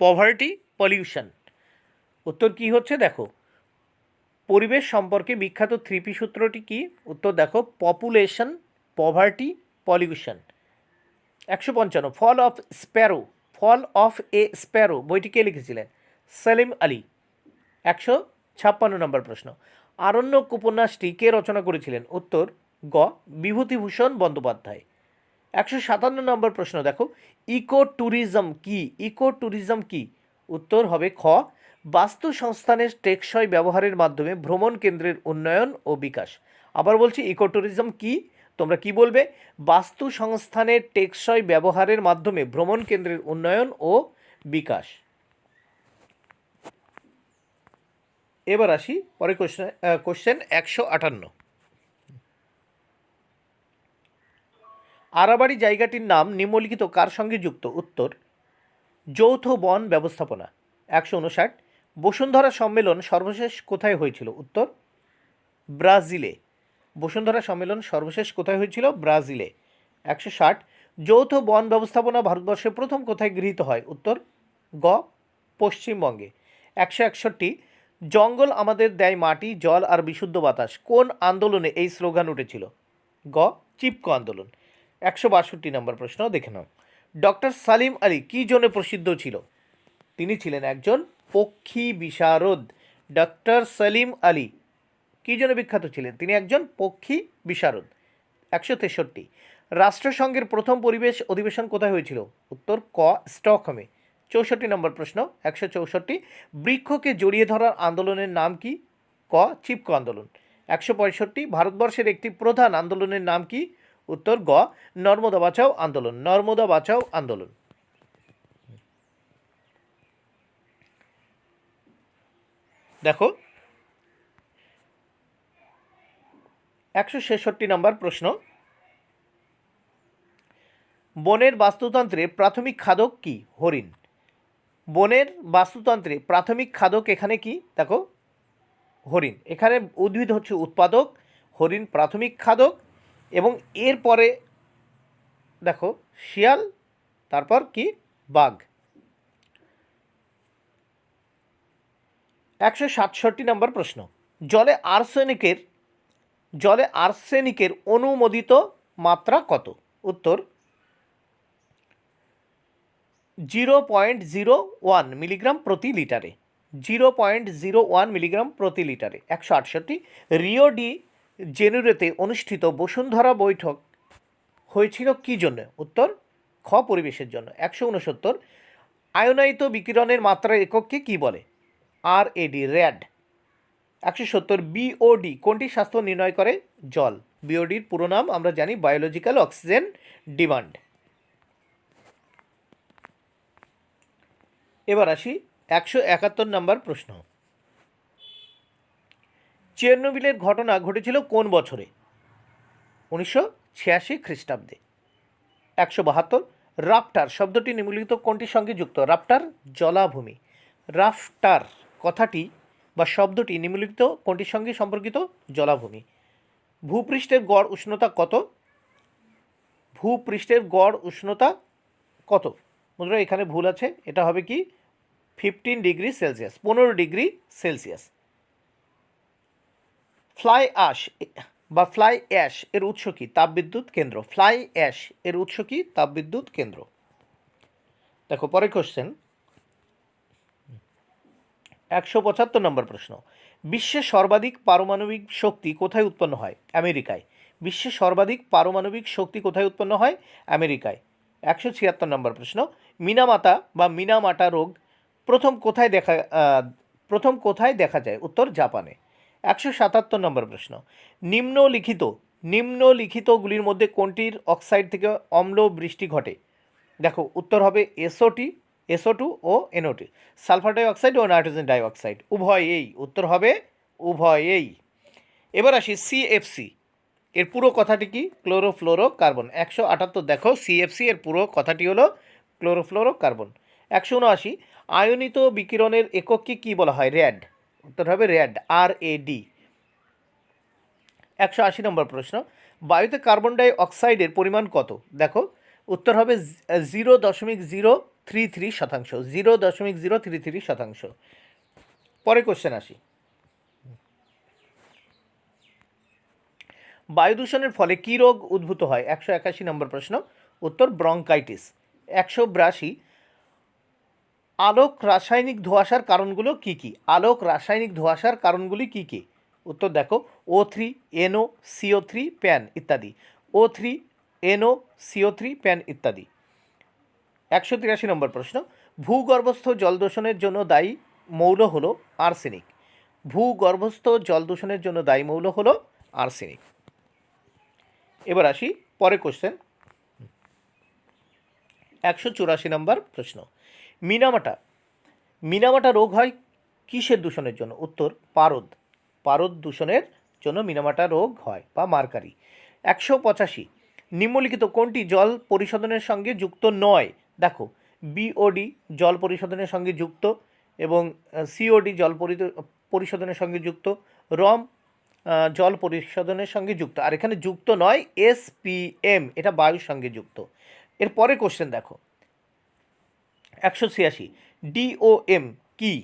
পভার্টি, পলিউশন। উত্তর কি হচ্ছে দেখো, পরিবেশ সম্পর্কে বিখ্যাত 3P সূত্রটি কি? উত্তর দেখো, population, poverty, pollution. 155, fall of a sparrow বইটি কে লিখেছিলেন? সেলিম আলী। 156 নম্বর প্রশ্ন, আরণ্যক উপন্যাসটি কে রচনা করেছিলেন? উত্তর গ, বিভূতিভূষণ বন্দ্যোপাধ্যায়। 157 নম্বর প্রশ্ন দেখো, ইকো ট্যুরিজম কি? ইকো ট্যুরিজম কি? উত্তর হবে খ, বাস্তু সংস্থানের টেকসই ব্যবহারের মাধ্যমে ভ্রমণ কেন্দ্রের উন্নয়ন ও বিকাশ। আবার বলছি, ইকোট্যুরিজম কি? তোমরা কি বলবে? বাস্তু সংস্থানের টেকসই ব্যবহারের মাধ্যমে ভ্রমণ কেন্দ্রের উন্নয়ন ও বিকাশ। এবার আসি পরে কোশ্চেন 158। আরাবাড়ি জায়গাটির নাম নিম্নলিখিত কার সঙ্গে যুক্ত? উত্তর, যৌথ বন ব্যবস্থাপনা। 159। বসুন্ধরা সম্মেলন সর্বশেষ কোথায় হয়েছিল? উত্তর, ব্রাজিলে। বসুন্ধরা সম্মেলন সর্বশেষ কোথায় হয়েছিল? ব্রাজিলে। 160। যৌথ বন ব্যবস্থাপনা ভারতবর্ষে প্রথম কোথায় গৃহীত হয়? উত্তর, গ, পশ্চিমবঙ্গে। 161। জঙ্গল আমাদের দেয় মাটি, জল আর বিশুদ্ধ বাতাস কোন আন্দোলনে এই স্লোগান উঠেছিল? গ, চিপকো আন্দোলন। 162 নম্বর প্রশ্ন দেখে নাও। ডক্টর সালিম আলী কী জন্য প্রসিদ্ধ ছিল? তিনি ছিলেন একজন পক্ষী বিশারদ। ডক্টর সালিম আলী কী জন্য বিখ্যাত ছিলেন? তিনি একজন পক্ষী বিশারদ। 163। রাষ্ট্রসংঘের প্রথম পরিবেশ অধিবেশন কোথায় হয়েছিল? উত্তর, ক, স্টকহোমে। 64 নম্বর প্রশ্ন 164। বৃক্ষকে জড়িয়ে ধরার আন্দোলনের নাম কি? ক, চিপকো আন্দোলন। 165। ভারতবর্ষের একটি প্রধান আন্দোলনের নাম কি? উত্তর, গ, নর্মদা বাঁচাও আন্দোলন। নর্মদা বাঁচাও আন্দোলন। দেখো 166 নম্বর প্রশ্ন, বনের বাস্তুতন্ত্রে প্রাথমিক খাদক কি? হরিণ। বনের বাস্তুতন্ত্রে প্রাথমিক খাদক এখানে কি? দেখো, হরিণ। এখানে উদ্ভিদ হচ্ছে উৎপাদক, হরিণ প্রাথমিক খাদক, এবং এরপরে দেখো শিয়াল, তারপর কি? বাঘ। 167 নম্বর প্রশ্ন, জলে আর্সেনিকের অনুমোদিত মাত্রা কত? উত্তর, 0.01 মিলিগ্রাম প্রতি লিটারে। 0.01 মিলিগ্রাম প্রতি লিটারে। 168। রিও ডি জেনেরোতে অনুষ্ঠিত বসুন্ধরা বৈঠক হয়েছিল কী জন্য? উত্তর, খ, পরিবেশের জন্য। 169। আয়নায়িত বিকিরণের মাত্রার একককে কী বলে? RAD, র্যাড। 170। বিওডি কোনটি স্বাস্থ্য নির্ণয় করে? জল। বিওডির পুরো নাম আমরা জানি বায়োলজিক্যাল অক্সিজেন ডিমান্ড। এবার আসি 171 নম্বর প্রশ্ন, চেরনোবিলের ঘটনা ঘটেছিল কোন বছরে? 1986 খ্রিস্টাব্দে। 172। রাফটার শব্দটি নিম্নলিখিত কোনটির সঙ্গে যুক্ত? রাফটার, জলাভূমি। রাফটার কথাটি বা শব্দটি নিম্নলিখিত কোনটির সঙ্গে সম্পর্কিত? জলাভূমি। ভূপৃষ্ঠের গড় উষ্ণতা কত? ভূপৃষ্ঠের গড় উষ্ণতা কত? বন্ধুরা এখানে ভুল আছে, এটা হবে কি? 15 degree Celsius, 15 degree Celsius. Fly ash এর উৎস কি? তাপবিদ্যুৎ কেন্দ্র। ফ্লাই অ্যাশ এর উৎস কি? তাপবিদ্যুৎ কেন্দ্র। দেখো পরে কোশ্চেন 175 নম্বর প্রশ্ন, বিশ্বের সর্বাধিক পারমাণবিক শক্তি কোথায় উৎপন্ন হয়? আমেরিকায়। বিশ্বের সর্বাধিক পারমাণবিক শক্তি কোথায় উৎপন্ন হয়? আমেরিকায়। 176 নম্বর প্রশ্ন, মিনামাটা রোগ প্রথম কোথায় দেখা যায়? উত্তর, জাপানে। 177 নম্বর প্রশ্ন, নিম্নলিখিতগুলির মধ্যে কোনটির অক্সাইড থেকে অম্ল বৃষ্টি ঘটে? দেখো উত্তর হবে SO2 ও NO2, সালফার ডাইঅক্সাইড ও নাইট্রোজেন ডাইঅক্সাইড, উভয়েই। উত্তর হবে উভয়েই। এবার আসি CFC এর পুরো কথাটি কি? ক্লোরোফ্লোরোকার্বন। 178। দেখো CFC এর পুরো কথাটি হলো ক্লোরোফ্লোরোকার্বন। 179। আয়নিত বিকিরণের একককে কি বলা হয়? র্যাড। উত্তর হবে র্যাড, RAD। 180 নম্বর প্রশ্ন, বায়ুতে কার্বন ডাই অক্সাইডের পরিমাণ কত? দেখো উত্তর হবে 0.033%। 0.033%। পরে কোশ্চেন আসি, বায়ু দূষণের ফলে কী রোগ উদ্ভূত হয়? 181 নম্বর প্রশ্ন, উত্তর, ব্রঙ্কাইটিস। 182। আলোক রাসায়নিক ধোঁয়াশার কারণগুলো কি কি? আলোক রাসায়নিক ধোঁয়াশার কারণগুলি কি কি? উত্তর দেখো O3, NO, CO3, প্যান ইত্যাদি। O3, NO, CO3, প্যান ইত্যাদি। 183 নম্বর প্রশ্ন, ভূগর্ভস্থ জল দূষণের জন্য দায়ী মৌল হলো আর্সেনিক। ভূগর্ভস্থ জল দূষণের জন্য দায়ী মৌল হলো আর্সেনিক। এবার আসি পরে কোশ্চেন। 184 নম্বর প্রশ্ন। মিনামাটা রোগ হয় কিসের দূষণের জন্য? উত্তর পারদ দূষণের জন্য মিনামাটা রোগ হয় বা মার্কারি। 185 নিম্নলিখিত কোনটি জল পরিশোধনের সঙ্গে যুক্ত নয়? দেখো, বিওডি জল পরিশোধনের সঙ্গে যুক্ত এবং সিওডি জল পরিশোধনের সঙ্গে যুক্ত, রম জল পরিশোধনের সঙ্গে যুক্ত, আর এখানে যুক্ত নয় এসপিএম, এটা বায়ুর সঙ্গে যুক্ত। এরপরে কোশ্চেন দেখো, 186 ডিওএম কি?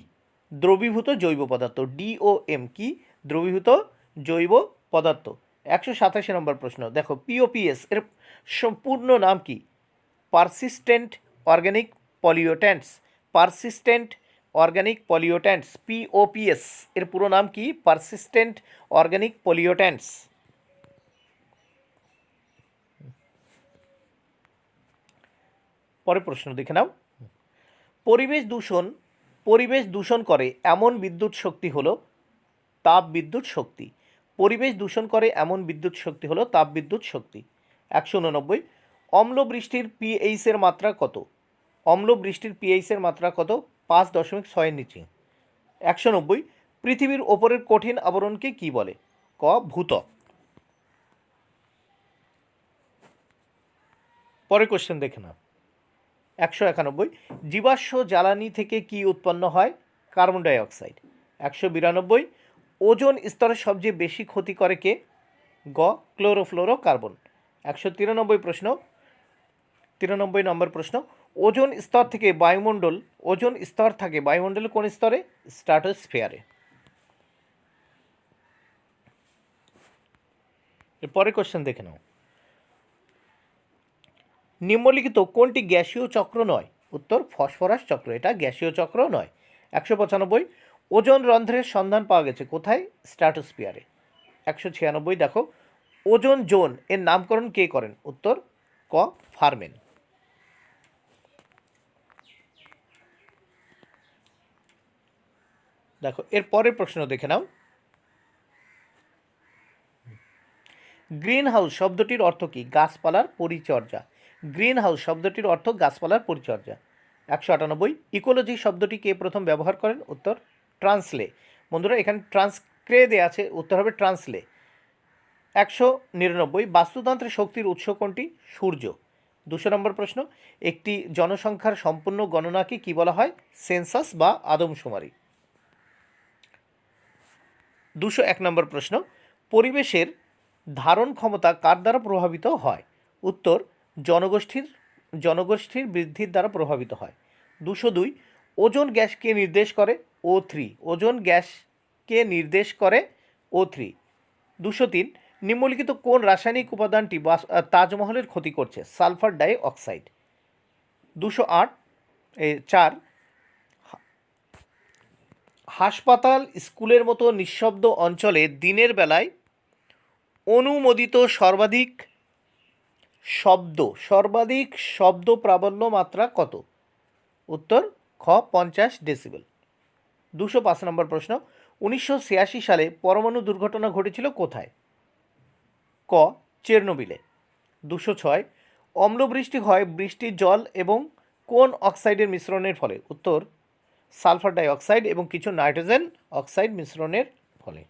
দ্রবীভূত জৈব পদার্থ। ডিওএম কি? দ্রবীভূত জৈব পদার্থ। 187 নম্বর প্রশ্ন দেখো, পিওপিএস এর সম্পূর্ণ নাম কি? Persistent organic pollutants. Persistent organic pollutants, POPs এর পুরো নাম কি? Persistent organic pollutants. পরের প্রশ্ন দেখে নাও। পরিবেশ দূষণ করে এমন বিদ্যুৎ শক্তি হলো তাপবিদ্যুৎ শক্তি। পরিবেশ দূষণ করে এমন বিদ্যুৎ শক্তি হলো তাপবিদ্যুৎ শক্তি। 189 অম্ল বৃষ্টির পিএইচ এর মাত্রা কত? অম্ল বৃষ্টির পিএইচ এর মাত্রা কত? 5.6 এর নিচে। 190 পৃথিবীর ওপরের কঠিন আবরণকে কি বলে? ক ভূত্বক। পরের কোশ্চেন দেখে না। 191 জীবাশ্ম জ্বালানি থেকে কি উৎপন্ন হয়? Carbon die oxide. 192 ওজোন স্তরের সবচেয়ে বেশি ক্ষতি করে কে? গ ক্লোরোফ্লোরোকার্বন। 193 নম্বর প্রশ্ন ওজোন স্তর থাকে বায়ুমণ্ডলে কোন স্তরে? স্ট্র্যাটোস্ফিয়ারে। এরপরে কোশ্চেন দেখে নাও। নিম্নলিখিত কোনটি গ্যাসীয় চক্র নয়? উত্তর ফসফরাস চক্র, এটা গ্যাসীয় চক্র নয়। 195 ওজোন রন্ধ্রের সন্ধান পাওয়া গেছে কোথায়? স্ট্র্যাটোস্ফিয়ারে। 196 দেখো, ওজোন জোন এর নামকরণ কে করেন? উত্তর ক ফারম্যান। দেখো এর পরের প্রশ্ন দেখে নাও। গ্রিন হাউস শব্দটির অর্থ কি? গাছপালার পরিচর্যা। গ্রিন হাউস শব্দটির অর্থ গাছপালার পরিচর্যা। 198 ইকোলজি শব্দটি কে প্রথম ব্যবহার করেন? উত্তর ট্রান্সলে। বন্ধুরা এখানে ট্রান্সক্রে দেওয়া আছে, উত্তর হবে ট্রান্সলে। 199 বাস্তুতন্ত্রের শক্তির উৎস কোনটি? সূর্য। 200 নম্বর প্রশ্ন একটি জনসংখ্যার সম্পূর্ণ গণনাকে কি বলা হয়? সেন্সাস বা আদমশুমারি। 201 নম্বর প্রশ্ন পরিবেশের ধারণ ক্ষমতা কার দ্বারা প্রভাবিত হয়? উত্তর জনগোষ্ঠীর বৃদ্ধির দ্বারা প্রভাবিত হয়। 202 ওজোন গ্যাসকে নির্দেশ করে? O3। ওজোন গ্যাসকে নির্দেশ করে O3। 203 নিম্নলিখিত কোন রাসায়নিক উপাদানটি তাজমহলের ক্ষতি করছে? Sulphur die oxide. 204 হাসপাতাল স্কুলের মতো নিঃশব্দ অঞ্চলে দিনের বেলায় অনুমোদিত সর্বাধিক শব্দ প্রাবল্য মাত্রা কত? উত্তর খ 50 ডেসিবেল। 205 নম্বর প্রশ্ন 1986 সালে পরমাণু দুর্ঘটনা ঘটেছিল কোথায়? ক চেরনোবিলে। 206 অম্লবৃষ্টি হয় বৃষ্টির জল এবং কোন অক্সাইডের মিশ্রণের ফলে? উত্তর সালফার ডাই অক্সাইড এবং কিছু নাইট্রোজেন অক্সাইড মিশ্রণের ফলে।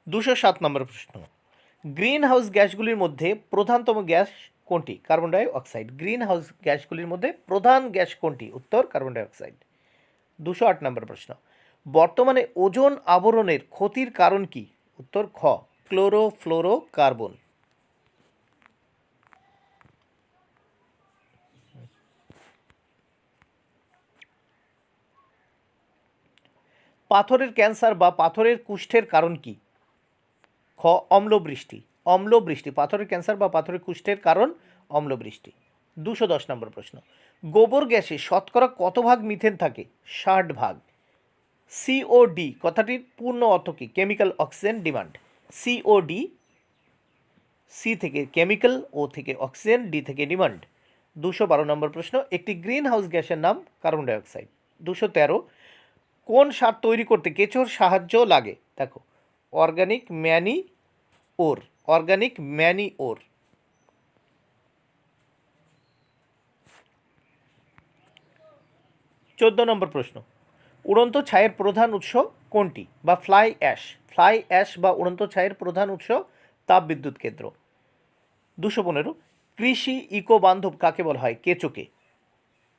207 নম্বর প্রশ্ন গ্রিন হাউস গ্যাসগুলির মধ্যে প্রধানতম গ্যাস কোনটি? Carbon die oxide. Green house গ্যাসগুলির মধ্যে প্রধান গ্যাস কোনটি? উত্তর কার্বন ডাই অক্সাইড। 208 নম্বর প্রশ্ন বর্তমানে ওজোন আবরণের ক্ষতির কারণ কি? উত্তর খ ক্লোরোফ্লোরোকার্বন। পাথরের ক্যান্সার বা পাথরের কুষ্ঠের কারণ কি? খ অম্লবৃষ্টি। পাথরের ক্যান্সার বা পাথরের কুষ্ঠের কারণ অম্লবৃষ্টি। 210 নম্বর প্রশ্ন গোবর গ্যাসে শতকরা কত ভাগ মিথেন থাকে? 60 ভাগ। সিওডি কথাটির পূর্ণ অর্থ কি? Chemical oxygen demand. COD, C থেকে কেমিক্যাল, ও থেকে অক্সিজেন, ডি থেকে ডিমান্ড। 212 নম্বর প্রশ্ন, একটি গ্রিন হাউস গ্যাসের নাম কার্বন ডাইঅক্সাইড। 213, কোন সার তৈরি করতে কেঁচোর সাহায্য লাগে? দেখো, অর্গানিক ম্যানিওর, অর্গানিক ম্যানিওর। 14 নম্বর প্রশ্ন, উড়ন্ত ছায়ের প্রধান উৎস কোনটি? বা ফ্লাই অ্যাশ বা উড়ন্ত ছায়ের প্রধান উৎস তাপবিদ্যুৎ কেন্দ্র। 215, কৃষি ইকো বান্ধব কাকে বলা হয়? কেঁচোকে।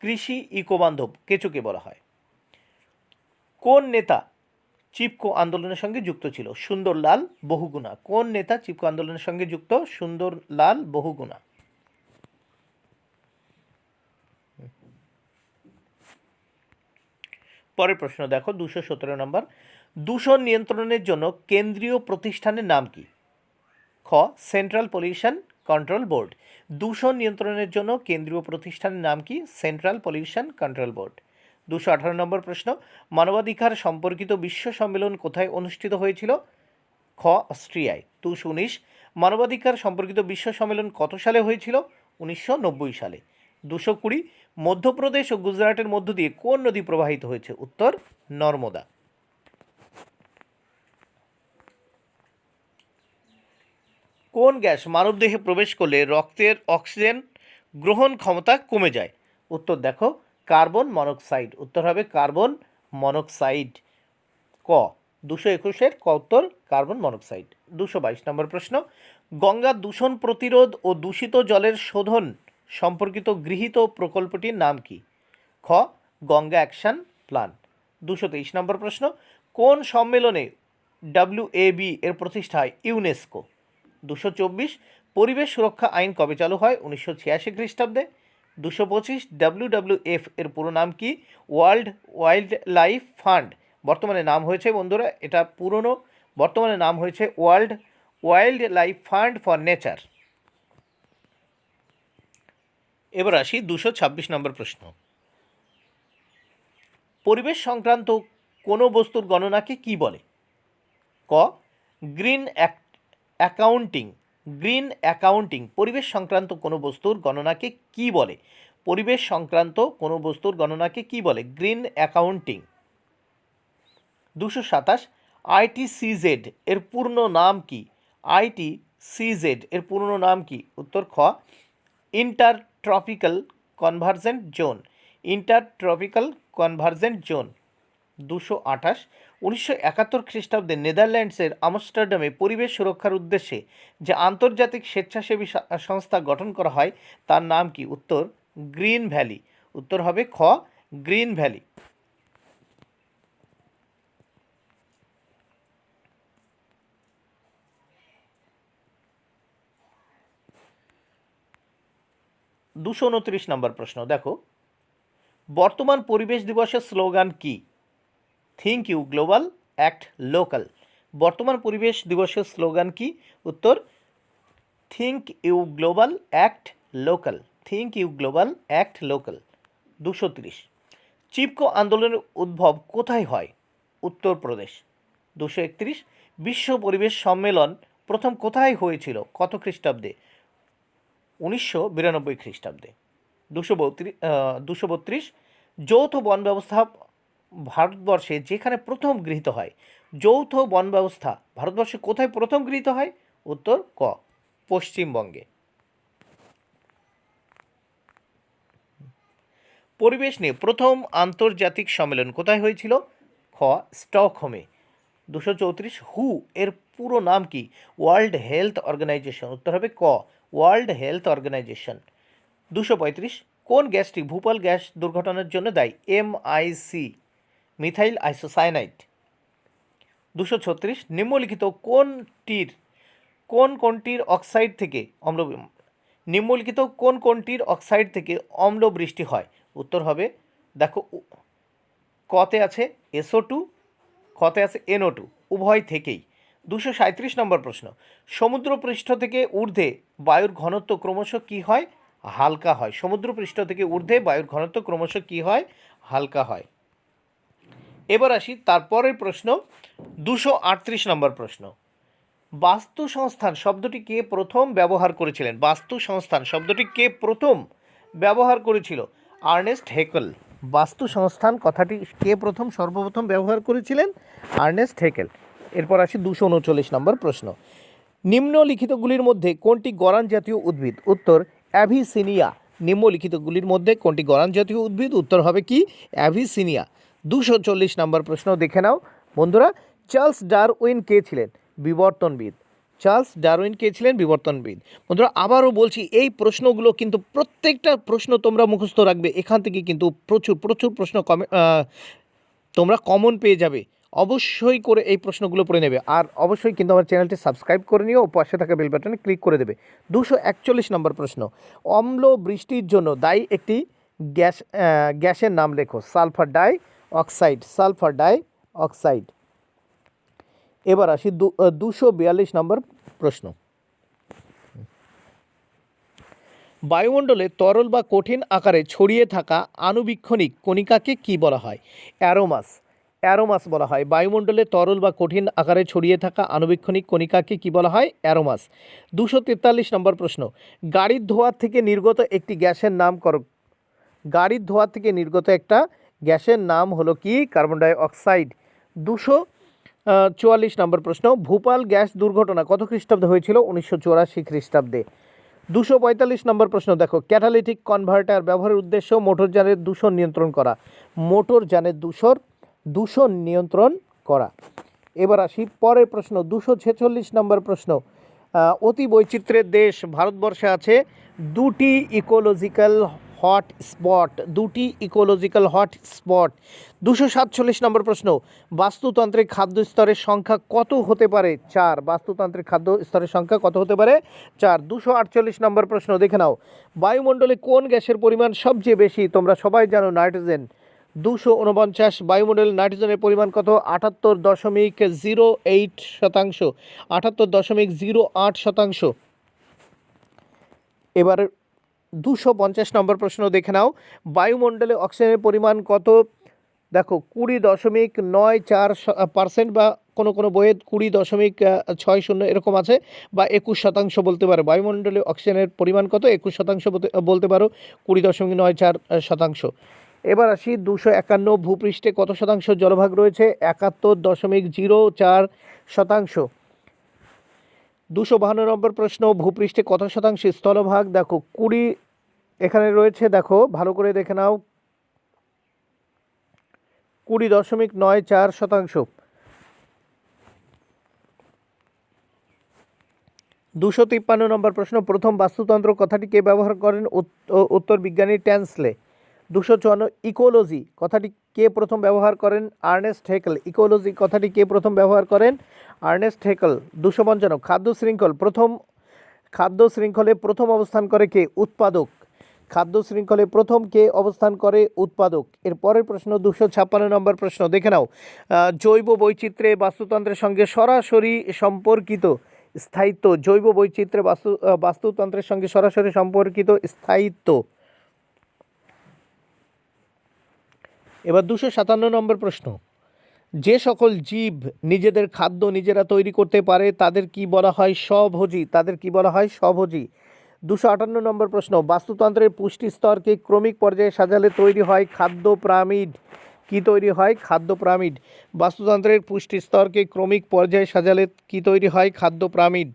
কৃষি ইকো বান্ধব কেঁচোকে বলা হয়। কোন নেতা চিপকো আন্দোলনের সঙ্গে যুক্ত ছিল? সুন্দরলাল বহুগুণা। কোন নেতা চিপকো আন্দোলনের সঙ্গে যুক্ত? সুন্দরলাল বহুগুণা। পরের প্রশ্ন দেখো, 217 নম্বর, দূষণ নিয়ন্ত্রণের জন্য কেন্দ্রীয় প্রতিষ্ঠানের নাম কি? খ, সেন্ট্রাল পলিউশন কন্ট্রোল বোর্ড। দূষণ নিয়ন্ত্রণের জন্য কেন্দ্রীয় প্রতিষ্ঠানের নাম কি? Central pollution control board. 218 নম্বর প্রশ্ন, মানবাধিকার সম্পর্কিত বিশ্ব সম্মেলন কোথায় অনুষ্ঠিত হয়েছিল? খ, অস্ট্রিয়ায়। 219, মানবাধিকার সম্পর্কিত বিশ্ব সম্মেলন কত সালে হয়েছিল? 1990 সালে। 220, মধ্যপ্রদেশ ও গুজরাটের মধ্য দিয়ে কোন নদী প্রবাহিত হয়েছে? উত্তর, নর্মদা। কোন গ্যাস মানবদেহে প্রবেশ করলে রক্তের অক্সিজেন গ্রহণ ক্ষমতা কমে যায়? উত্তর দেখো, কার্বন মনোক্সাইড। উত্তর হবে কার্বন মনোক্সাইড। ক, 221-এর ক উত্তর কার্বন মনোক্সাইড। 222 নম্বর প্রশ্ন, গঙ্গা দূষণ প্রতিরোধ ও দূষিত জলের শোধন সম্পর্কিত গৃহীত প্রকল্পটির নাম কি? খ, গঙ্গা অ্যাকশন প্ল্যান। 223 নম্বর প্রশ্ন, কোন সম্মেলনে WAB এর প্রতিষ্ঠা হয়? ইউনেস্কো। 224, পরিবেশ সুরক্ষা আইন কবে চালু হয়? 1986 খ্রিস্টাব্দে। 225, WWF এর পুরো নাম কি? World wild life fund. বর্তমানে নাম হয়েছে বন্ধুরা, এটা পুরনো, বর্তমানে নাম হয়েছে world wild life fund for nature. এবার আসি 226 নম্বর প্রশ্ন, পরিবেশ সংক্রান্ত কোনো বস্তুর গণনাকে কি বলে? ক, গ্রিন অ্যাকাউন্টিং। Green accounting. পরিবেশ সংক্রান্ত কোনো বস্তুর গণনাকে কি বলে? পরিবেশ সংক্রান্ত কোনো বস্তুর গণনাকে কি বলে? Green accounting. 227, ITCZ এর পূর্ণ নাম কি? ITCZ এর পূর্ণ নাম কি? উত্তর খ, intertropical convergent zone. Intertropical convergent zone. 228, 1971 খ্রিস্টাব্দে নেদারল্যান্ডসের আমস্টারডামে পরিবেশ সুরক্ষার উদ্দেশ্যে যে আন্তর্জাতিক স্বেচ্ছাসেবী সংস্থা গঠন করা হয় তার নাম কি? উত্তর, গ্রিন ভ্যালি। উত্তর হবে খ, গ্রিন ভ্যালি। 229 নম্বর প্রশ্ন দেখো, বর্তমান পরিবেশ দিবসের স্লোগান কি? Think you global act local. বর্তমান পরিবেশ দিবসের স্লোগান কি? উত্তর, think you global act local. Think you global act local. 230, Chipko আন্দোলনের উদ্ভব কোথায় হয়? উত্তরপ্রদেশ। 231, বিশ্ব পরিবেশ সম্মেলন প্রথম কোথায় হয়েছিল? কত খ্রিস্টাব্দে? 1992 খ্রিস্টাব্দে। 232, যৌথ বন ব্যবস্থা ভারতবর্ষে যেখানে প্রথম গৃহীত হয়। যৌথ বন ব্যবস্থা ভারতবর্ষে কোথায় প্রথম গৃহীত হয়? উত্তর ক, পশ্চিমবঙ্গে। পরিবেশ নিয়ে প্রথম আন্তর্জাতিক সম্মেলন কোথায় হয়েছিল? খ, স্টকহোমে। 234, হু এর পুরো নাম কি? World Health Organization. উত্তর হবে ক, ওয়ার্ল্ড হেলথ অর্গানাইজেশন। 235, কোন গ্যাসটি ভূপাল গ্যাস দুর্ঘটনার জন্য দায়ী? MIC, methyl isocyanide. 236, নিম্নলিখিত কোনটির অক্সাইড থেকে কোনটির অক্সাইড থেকে অম্ল বৃষ্টি হয়? উত্তর হবে দেখো, কতে আছে SO2, খতে আছে NO2, উভয় থেকেই। 237 নম্বর প্রশ্ন, সমুদ্রপৃষ্ঠ থেকে ঊর্ধ্বে বায়ুর ঘনত্ব ক্রমশ কী হয়? হালকা হয়। সমুদ্রপৃষ্ঠ থেকে ঊর্ধ্বে বায়ুর ঘনত্ব ক্রমশ কী হয়? হালকা হয়। এবার আসি তারপরের প্রশ্ন, 238 নম্বর প্রশ্ন, বাস্তু সংস্থান শব্দটি কে প্রথম ব্যবহার করেছিলেন? বাস্তু সংস্থান শব্দটি কে প্রথম ব্যবহার করেছিল? Ernst Haeckel. বাস্তু সংস্থান কথাটি কে সর্বপ্রথম ব্যবহার করেছিলেন? Ernst Haeckel. এরপর আসি 239 নম্বর প্রশ্ন। নিম্নলিখিতগুলির মধ্যে কোনটি গরান জাতীয় উদ্ভিদ? উত্তর অ্যাভিসিনিয়া। নিম্নলিখিতগুলির মধ্যে কোনটি গরান জাতীয় উদ্ভিদ? উত্তর হবে কি? অ্যাভিসিনিয়া। 240 নম্বর প্রশ্ন দেখে নাও বন্ধুরা। চার্লস ডারউইন কে ছিলেন? বিবর্তনবিদ। চার্লস ডারউইন কে ছিলেন? বিবর্তনবিদ। বন্ধুরা আবারও বলছি, এই প্রশ্নগুলো কিন্তু প্রত্যেকটা প্রশ্ন তোমরা মুখস্থ রাখবে। এখান থেকে কিন্তু প্রচুর প্রচুর প্রশ্ন তোমরা কমন পেয়ে যাবে। অবশ্যই করে এই প্রশ্নগুলো পড়ে নেবে। আর অবশ্যই কিন্তু আমার চ্যানেলটি সাবস্ক্রাইব করে নিও ও পাশে থাকা বেল বাটনে ক্লিক করে দেবে। 241 নম্বর প্রশ্ন। অম্ল বৃষ্টির জন্য দায়ী একটি গ্যাসের নাম লেখো। Sulphur die oxide. Sulphur die oxide. এবার আসি 242 নম্বর প্রশ্ন। বায়ুমণ্ডলে তরল বা কঠিন আকারে ছড়িয়ে থাকা আণুবীক্ষণিক কণিকাকে কি বলা হয়? অ্যারোমাস। অ্যারোমাস বলা হয়। বায়ুমণ্ডলে তরল বা কঠিন আকারে ছড়িয়ে থাকা আণুবীক্ষণিক কণিকাকে কি বলা হয়? অ্যারোমাস। 243 নম্বর প্রশ্ন। গাড়ির ধোঁয়া থেকে নির্গত একটি গ্যাসের নাম করো। গাড়ির ধোঁয়া থেকে নির্গত একটা গ্যাসের নাম হলো কি? Carbon die oxide. 244 নম্বর প্রশ্ন। ভোপাল গ্যাস দুর্ঘটনা কত খ্রিস্টাব্দে হয়েছিল? 1984 খ্রিস্টাব্দে। 245 নম্বর প্রশ্ন দেখো। ক্যাটালিটিক কনভার্টার ব্যবহারের উদ্দেশ্য মোটরযানের দূষণ নিয়ন্ত্রণ করা। মোটরযানের দূষণ নিয়ন্ত্রণ করা। এবার আসি পরের প্রশ্ন। 246 নম্বর প্রশ্ন। অতি বৈচিত্র্যের দেশ ভারতবর্ষে আছে দুটি ইকোলজিক্যাল হটস্পট। 247 নম্বর প্রশ্ন। বাস্তুতান্ত্রিক খাদ্য স্তরের সংখ্যা কত হতে পারে? 4। বাস্তুতান্ত্রিক খাদ্য স্তরের সংখ্যা কত হতে পারে? 4। 248 নম্বর প্রশ্ন দেখে নাও। বায়ুমণ্ডলে কোন গ্যাসের পরিমাণ সবচেয়ে বেশি? তোমরা সবাই জানো নাইট্রোজেন। 249। বায়ুমণ্ডলে নাইট্রোজেনের পরিমাণ কত? 78.08%। 78.08%। এবার 250 নম্বর প্রশ্ন দেখে নাও। বায়ুমণ্ডলে অক্সিজেনের পরিমাণ কত? দেখো 20.94% বা কোনো কোনো বইয়ে 20.60 এরকম আছে, বা 21% বলতে পারো। বায়ুমণ্ডলে অক্সিজেনের পরিমাণ কত? 21% বলতে পারো, 20.94%। এবার আসি 251। ভূপৃষ্ঠে কত শতাংশ জলভাগ রয়েছে? 71.04%। 252 নম্বর প্রশ্ন। ভূপৃষ্ঠে কত শতাংশ স্থলভাগ? দেখো 20 এখানে রয়েছে, দেখো ভালো করে দেখে নাও, 20.94%। 253 নম্বর প্রশ্ন। প্রথম বাস্তুতন্ত্র কথাটি কে ব্যবহার করেন? উত্তর বিজ্ঞানী ট্যান্সলে। 254। ইকোলজি কথাটি কে প্রথম ব্যবহার করেন? Ernst Haeckel. ইকোলজি কথাটি কে প্রথম ব্যবহার করেন? Ernst Haeckel. 255। খাদ্য শৃঙ্খলে প্রথম অবস্থান করে কে? উৎপাদক। খাদ্য শৃঙ্খলে প্রথম কে অবস্থান করে? উৎপাদক। এর পরের প্রশ্ন 256 নম্বর প্রশ্ন দেখে নাও। জৈব বৈচিত্র্যে বাস্তুতন্ত্রের সঙ্গে সরাসরি সম্পর্কিত স্থায়িত্ব। জৈব বৈচিত্র্যে বাস্তুতন্ত্রের সঙ্গে সরাসরি সম্পর্কিত স্থায়িত্ব। এবার 257 নম্বর প্রশ্ন। যে সকল জীব নিজেদের খাদ্য নিজেরা তৈরি করতে পারে তাদের কি বলা হয়? স্বভোজী। তাদের কি বলা হয়? স্বভোজী। 258 নম্বর প্রশ্ন। বাস্তুতন্ত্রের পুষ্টি স্তরকে ক্রমিক পর্যায়ে সাজালে তৈরি হয় খাদ্য পিরামিড। কি তৈরি হয়? খাদ্য পিরামিড। বাস্তুতন্ত্রের পুষ্টি স্তরকে ক্রমিক পর্যায়ে সাজালে কি তৈরি হয়? খাদ্য পিরামিড।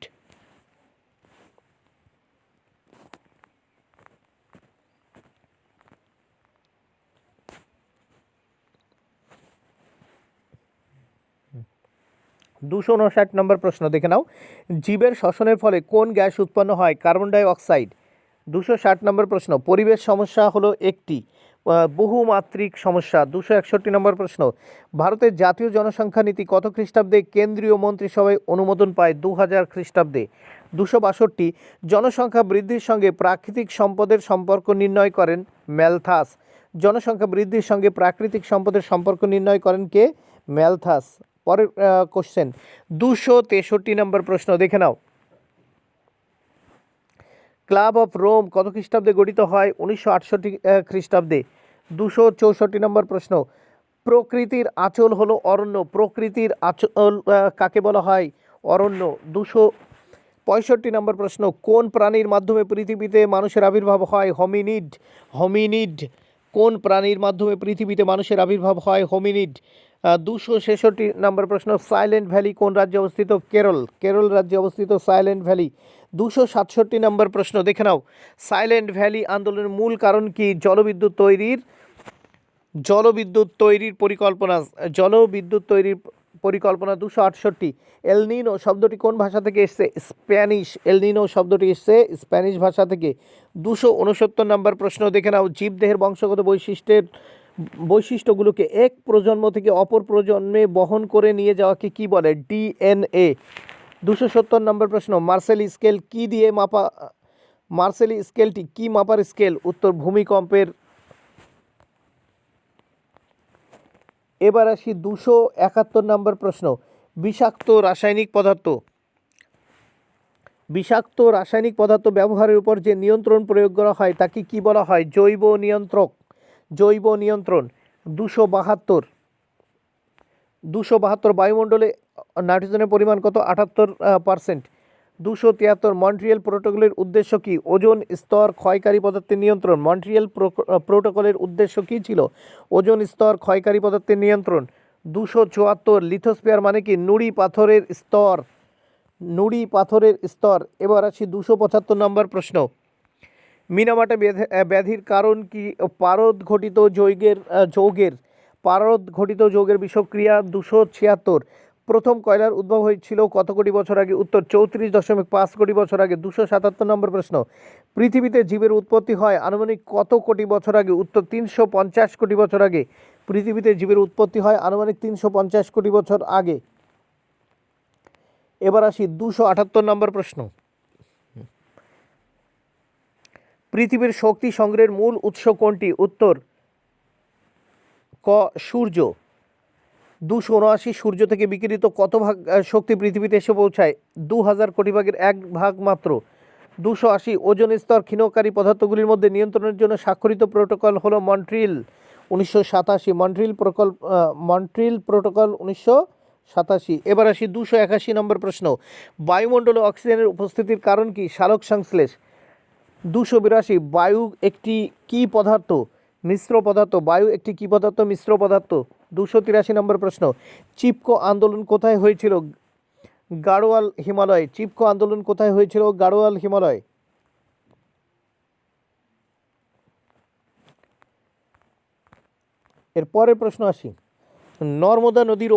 দুশো 259 নম্বর প্রশ্ন দেখে নাও। জীবের শ্বসনের ফলে কোন গ্যাস উৎপন্ন হয়? Carbon die oxide. 260 নম্বর প্রশ্ন। পরিবেশ সমস্যা হলো একটি বহুমাত্রিক সমস্যা। 261 নম্বর প্রশ্ন। ভারতের জাতীয় জনসংখ্যা নীতি কত খ্রিস্টাব্দে কেন্দ্রীয় মন্ত্রিসভায় অনুমোদন পায়? 2000 খ্রিস্টাব্দে। 262। জনসংখ্যা বৃদ্ধির সঙ্গে প্রাকৃতিক সম্পদের সম্পর্ক নির্ণয় করেন ম্যালথাস। জনসংখ্যা বৃদ্ধির সঙ্গে প্রাকৃতিক সম্পদের সম্পর্ক নির্ণয় করেন কে? ম্যালথাস। পরের কোশ্চেন 263 নম্বর প্রশ্ন দেখে নাও। ক্লাব অফ রোম কত খ্রিস্টাব্দে গঠিত হয়? 1968 খ্রিস্টাব্দে। 264 নম্বর প্রশ্ন। প্রকৃতির আঁচল হলো অরণ্য। প্রকৃতির আঁচল কাকে বলা হয়? অরণ্য। 65 নম্বর প্রশ্ন, কোন প্রাণীর মাধ্যমে পৃথিবীতে মানুষের আবির্ভাব হয়? হোমিনিড। হোমিনিড। কোন প্রাণীর মাধ্যমে পৃথিবীতে মানুষের আবির্ভাব হয়? হোমিনিড। 266 নম্বর প্রশ্ন, সাইলেন্ট ভ্যালি কোন রাজ্যে অবস্থিত? কেরল। কেরল রাজ্যে অবস্থিত সাইলেন্ট ভ্যালি। 267 নম্বর প্রশ্ন, দেখে নাও, সাইলেন্ট ভ্যালি আন্দোলনের মূল কারণ কি? জলবিদ্যুৎ তৈরির পরিকল্পনা। জলবিদ্যুৎ তৈরির পরিকল্পনা। 268, এলনিনো শব্দটি কোন ভাষা থেকে এসছে? স্প্যানিশ। এলনিনো শব্দটি এসছে স্প্যানিশ ভাষা থেকে। 269 নম্বর প্রশ্ন, দেখে নাও, জীবদেহের বংশগত বৈশিষ্ট্যগুলোকে এক প্রজন্ম থেকে অপর প্রজন্মে বহন করে নিয়ে যাওয়াকে কি বলে? ডিএনএ। 270 নম্বর প্রশ্ন, মার্সেলি স্কেল কি দিয়ে মাপা? মার্সেলি স্কেলটি কি মাপার স্কেল? উত্তর, ভূমিকম্পের। এবার আসি 271 নম্বর প্রশ্ন, বিষাক্ত রাসায়নিক পদার্থ ব্যবহারের উপর যে নিয়ন্ত্রণ প্রয়োগ করা হয় তাকে কি বলা হয়? জৈব নিয়ন্ত্রণ। 272, বায়ুমণ্ডলে নাইট্রোজেনের পরিমাণ কত? 78%। 273, মন্ট্রিয়াল প্রোটোকলের উদ্দেশ্য কি? ওজোন স্তর ক্ষয়কারী পদার্থের নিয়ন্ত্রণ। মন্ট্রিয়াল প্রোটোকলের উদ্দেশ্য কি ছিল? ওজোন স্তর ক্ষয়কারী পদার্থের নিয়ন্ত্রণ। 274, লিথোস্ফিয়ার মানে কি? নুড়ি পাথরের স্তর। এবার আসি 275 নম্বর প্রশ্ন, মিনামাটা ব্যাধির কারণ কি? পারদ ঘটিত যৌগের বিষক্রিয়া। 276, প্রথম কয়লার উদ্ভব হয়েছিল কত কোটি বছর আগে? উত্তর, 34.5 কোটি বছর আগে। 277 নম্বর প্রশ্ন, পৃথিবীতে জীবের উৎপত্তি হয় আনুমানিক কত কোটি বছর আগে? উত্তর, 350 কোটি বছর আগে। পৃথিবীতে জীবের উৎপত্তি হয় আনুমানিক 350 কোটি বছর আগে। এবার আসি 278 নম্বর প্রশ্ন, পৃথিবীর শক্তি সংগ্রহের মূল উৎস কোনটি? উত্তর, ক, সূর্য। 279, সূর্য থেকে বিকিরিত কত ভাগ শক্তি পৃথিবীতে এসে পৌঁছায়? 2000 কোটি ভাগের 1 ভাগ মাত্র। 280, ওজোন স্তর ক্ষীণকারী পদার্থগুলির মধ্যে নিয়ন্ত্রণের জন্য স্বাক্ষরিত প্রোটোকল হলো মন্ট্রিল। 1987, Montreal protocol 1987। এবার আসি 281 নম্বর প্রশ্ন, বায়ুমণ্ডলে অক্সিজেনের উপস্থিতির কারণ কি? সালোক সংশ্লেষ। 282, বায়ু একটি কি পদার্থ? মিশ্র পদার্থ। বায়ু একটি কি পদার্থ? মিশ্র পদার্থ। 283 নম্বর প্রশ্ন, চিপকো আন্দোলন কোথায় হয়েছিল? গাড়োয়াল হিমালয়। চিপকো আন্দোলন কোথায় হয়েছিল? গাড়োয়াল হিমালয়। এর পরের প্রশ্ন আসি, নর্মদা নদীর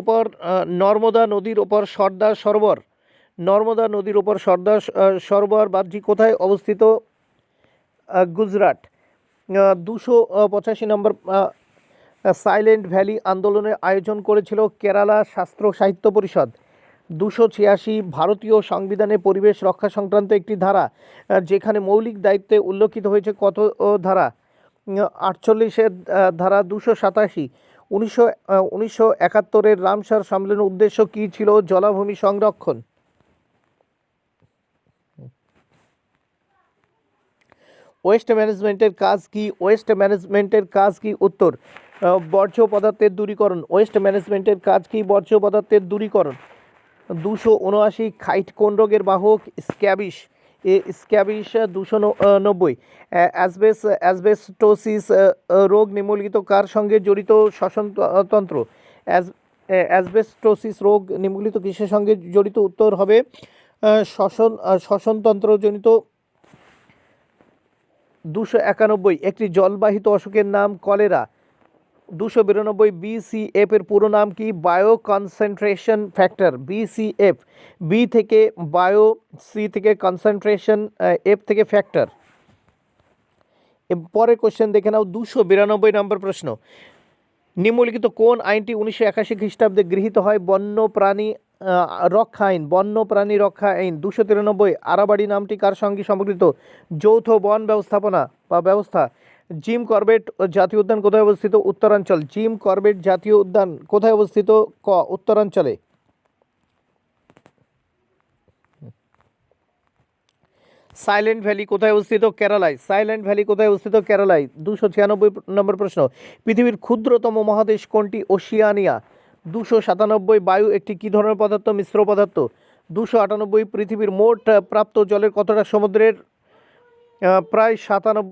ওপর সর্দার সরোবর বাঁধটি কোথায় অবস্থিত? গুজরাট। 285 নম্বর, সাইলেন্ট ভ্যালি আন্দোলনের আয়োজন করেছিল কেরালা শাস্ত্র সাহিত্য পরিষদ। 286, ভারতীয় সংবিধানে পরিবেশ রক্ষা সংক্রান্ত একটি ধারা যেখানে মৌলিক দায়িত্বে উল্লেখিত হয়েছে কত ধারা? 48 ধারা। 287, 1971 রামসার সম্মেলনের উদ্দেশ্য কী ছিল? জলাভূমি সংরক্ষণ। ওয়েস্ট ম্যানেজমেন্টের কাজ কি? উত্তর, বর্জ্য পদার্থের দূরীকরণ। ওয়েস্ট ম্যানেজমেন্টের কাজ কি? বর্জ্য পদার্থের দূরীকরণ। 279, খাইট কোন রোগের বাহক? স্ক্যাবিস। 290, অ্যাসবেস্টোসিস রোগ নিম্নলিখিত কার সঙ্গে জড়িত? শ্বসনতন্ত্র। অ্যাসবেস্টোসিস রোগ নিম্নলিখিত কিসের সঙ্গে জড়িত? উত্তর হবে শ্বসনতন্ত্রজনিত। 291, একটি জলবাহিত অসুখের নাম কলেরা। 292, BCF এর পুরো নাম কি? Bio concentration factor. BCF, B থেকে বায়ো, সি থেকে কনসেন্ট্রেশন, এফ থেকে ফ্যাক্টর। পরের কোশ্চেন দেখে নাও, 292 নম্বর প্রশ্ন, নিম্নলিখিত কোন আইনটি 1981 খ্রিস্টাব্দে গৃহীত হয়? বন্যপ্রাণী রক্ষা আইন। 293, আরাবাড়ি নামটি কার সঙ্গে সম্পর্কিত? যৌথ বন ব্যবস্থা। জিম করবেট জাতীয় উদ্যান কোথায় অবস্থিত? উত্তরাঞ্চল। জিম করবেট জাতীয় উদ্যান কোথায় অবস্থিত? ক, উত্তরাঞ্চলে। সাইলেন্ট ভ্যালি কোথায় অবস্থিত? কেরালায়। 296 নম্বর প্রশ্ন, পৃথিবীর ক্ষুদ্রতম মহাদেশ কোনটি? ওশিয়ানিয়া। 297, বায়ু একটি কী ধরনের পদার্থ? মিশ্র পদার্থ। 298। পৃথিবীর মোট প্রাপ্ত জলের কতটা সমুদ্রের? প্রায় 97।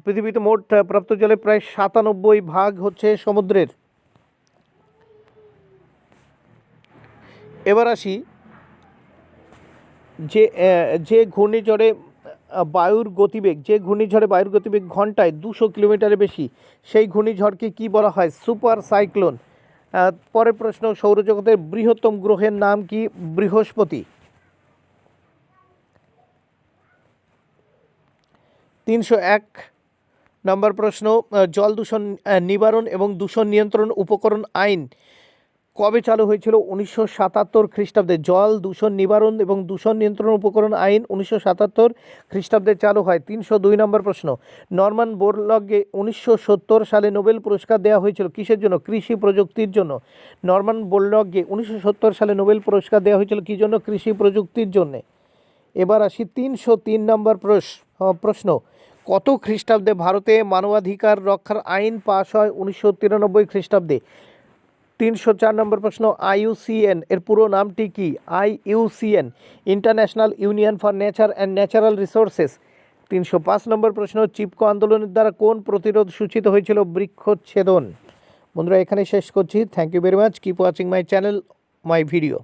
পৃথিবীতে মোট প্রাপ্ত জলের প্রায় 97 হচ্ছে সমুদ্রের। এবার আসি যে ঘূর্ণিঝড়ে বায়ুর গতিবেগ ঘন্টায় 200 কিলোমিটারের বেশি, সেই ঘূর্ণিঝড়কে কি বলা হয়? Super cyclone. পরের প্রশ্ন, সৌরজগতের বৃহত্তম গ্রহের নাম কি? বৃহস্পতি। 301 নম্বর প্রশ্ন, জল দূষণ নিবারণ এবং দূষণ নিয়ন্ত্রণ উপকরণ আইন কবে চালু হয়েছিল? 1977 খ্রিস্টাব্দে। জল দূষণ নিবারণ এবং দূষণ নিয়ন্ত্রণ উপকরণ আইন 1977 খ্রিস্টাব্দে চালু হয়। 302 নম্বর প্রশ্ন, নরমান বোরলগকে 1970 সালে নোবেল পুরস্কার দেওয়া হয়েছিল কিসের জন্য? কৃষি প্রযুক্তির জন্য। নরমান বোরলগকে 1970 সালে নোবেল পুরস্কার দেওয়া হয়েছিল কী জন্য? কৃষি প্রযুক্তির জন্যে। এবার আসি 303 নম্বর প্রশ্ন, কত খ্রিস্টাব্দে ভারতে মানবাধিকার রক্ষার আইন পাশ হয়? 1993 খ্রিস্টাব্দে। 304 নম্বর প্রশ্ন, IUCN এর পুরো নামটি কি? IUCN, international union for nature and natural resources. 305 নম্বর প্রশ্ন, চিপকো আন্দোলনের দ্বারা কোন প্রতিরোধ সূচিত হয়েছিল? বৃক্ষচ্ছেদন। বন্ধুরা, এখানে শেষ করছি। Thank you very much. Keep watching my channel, my video.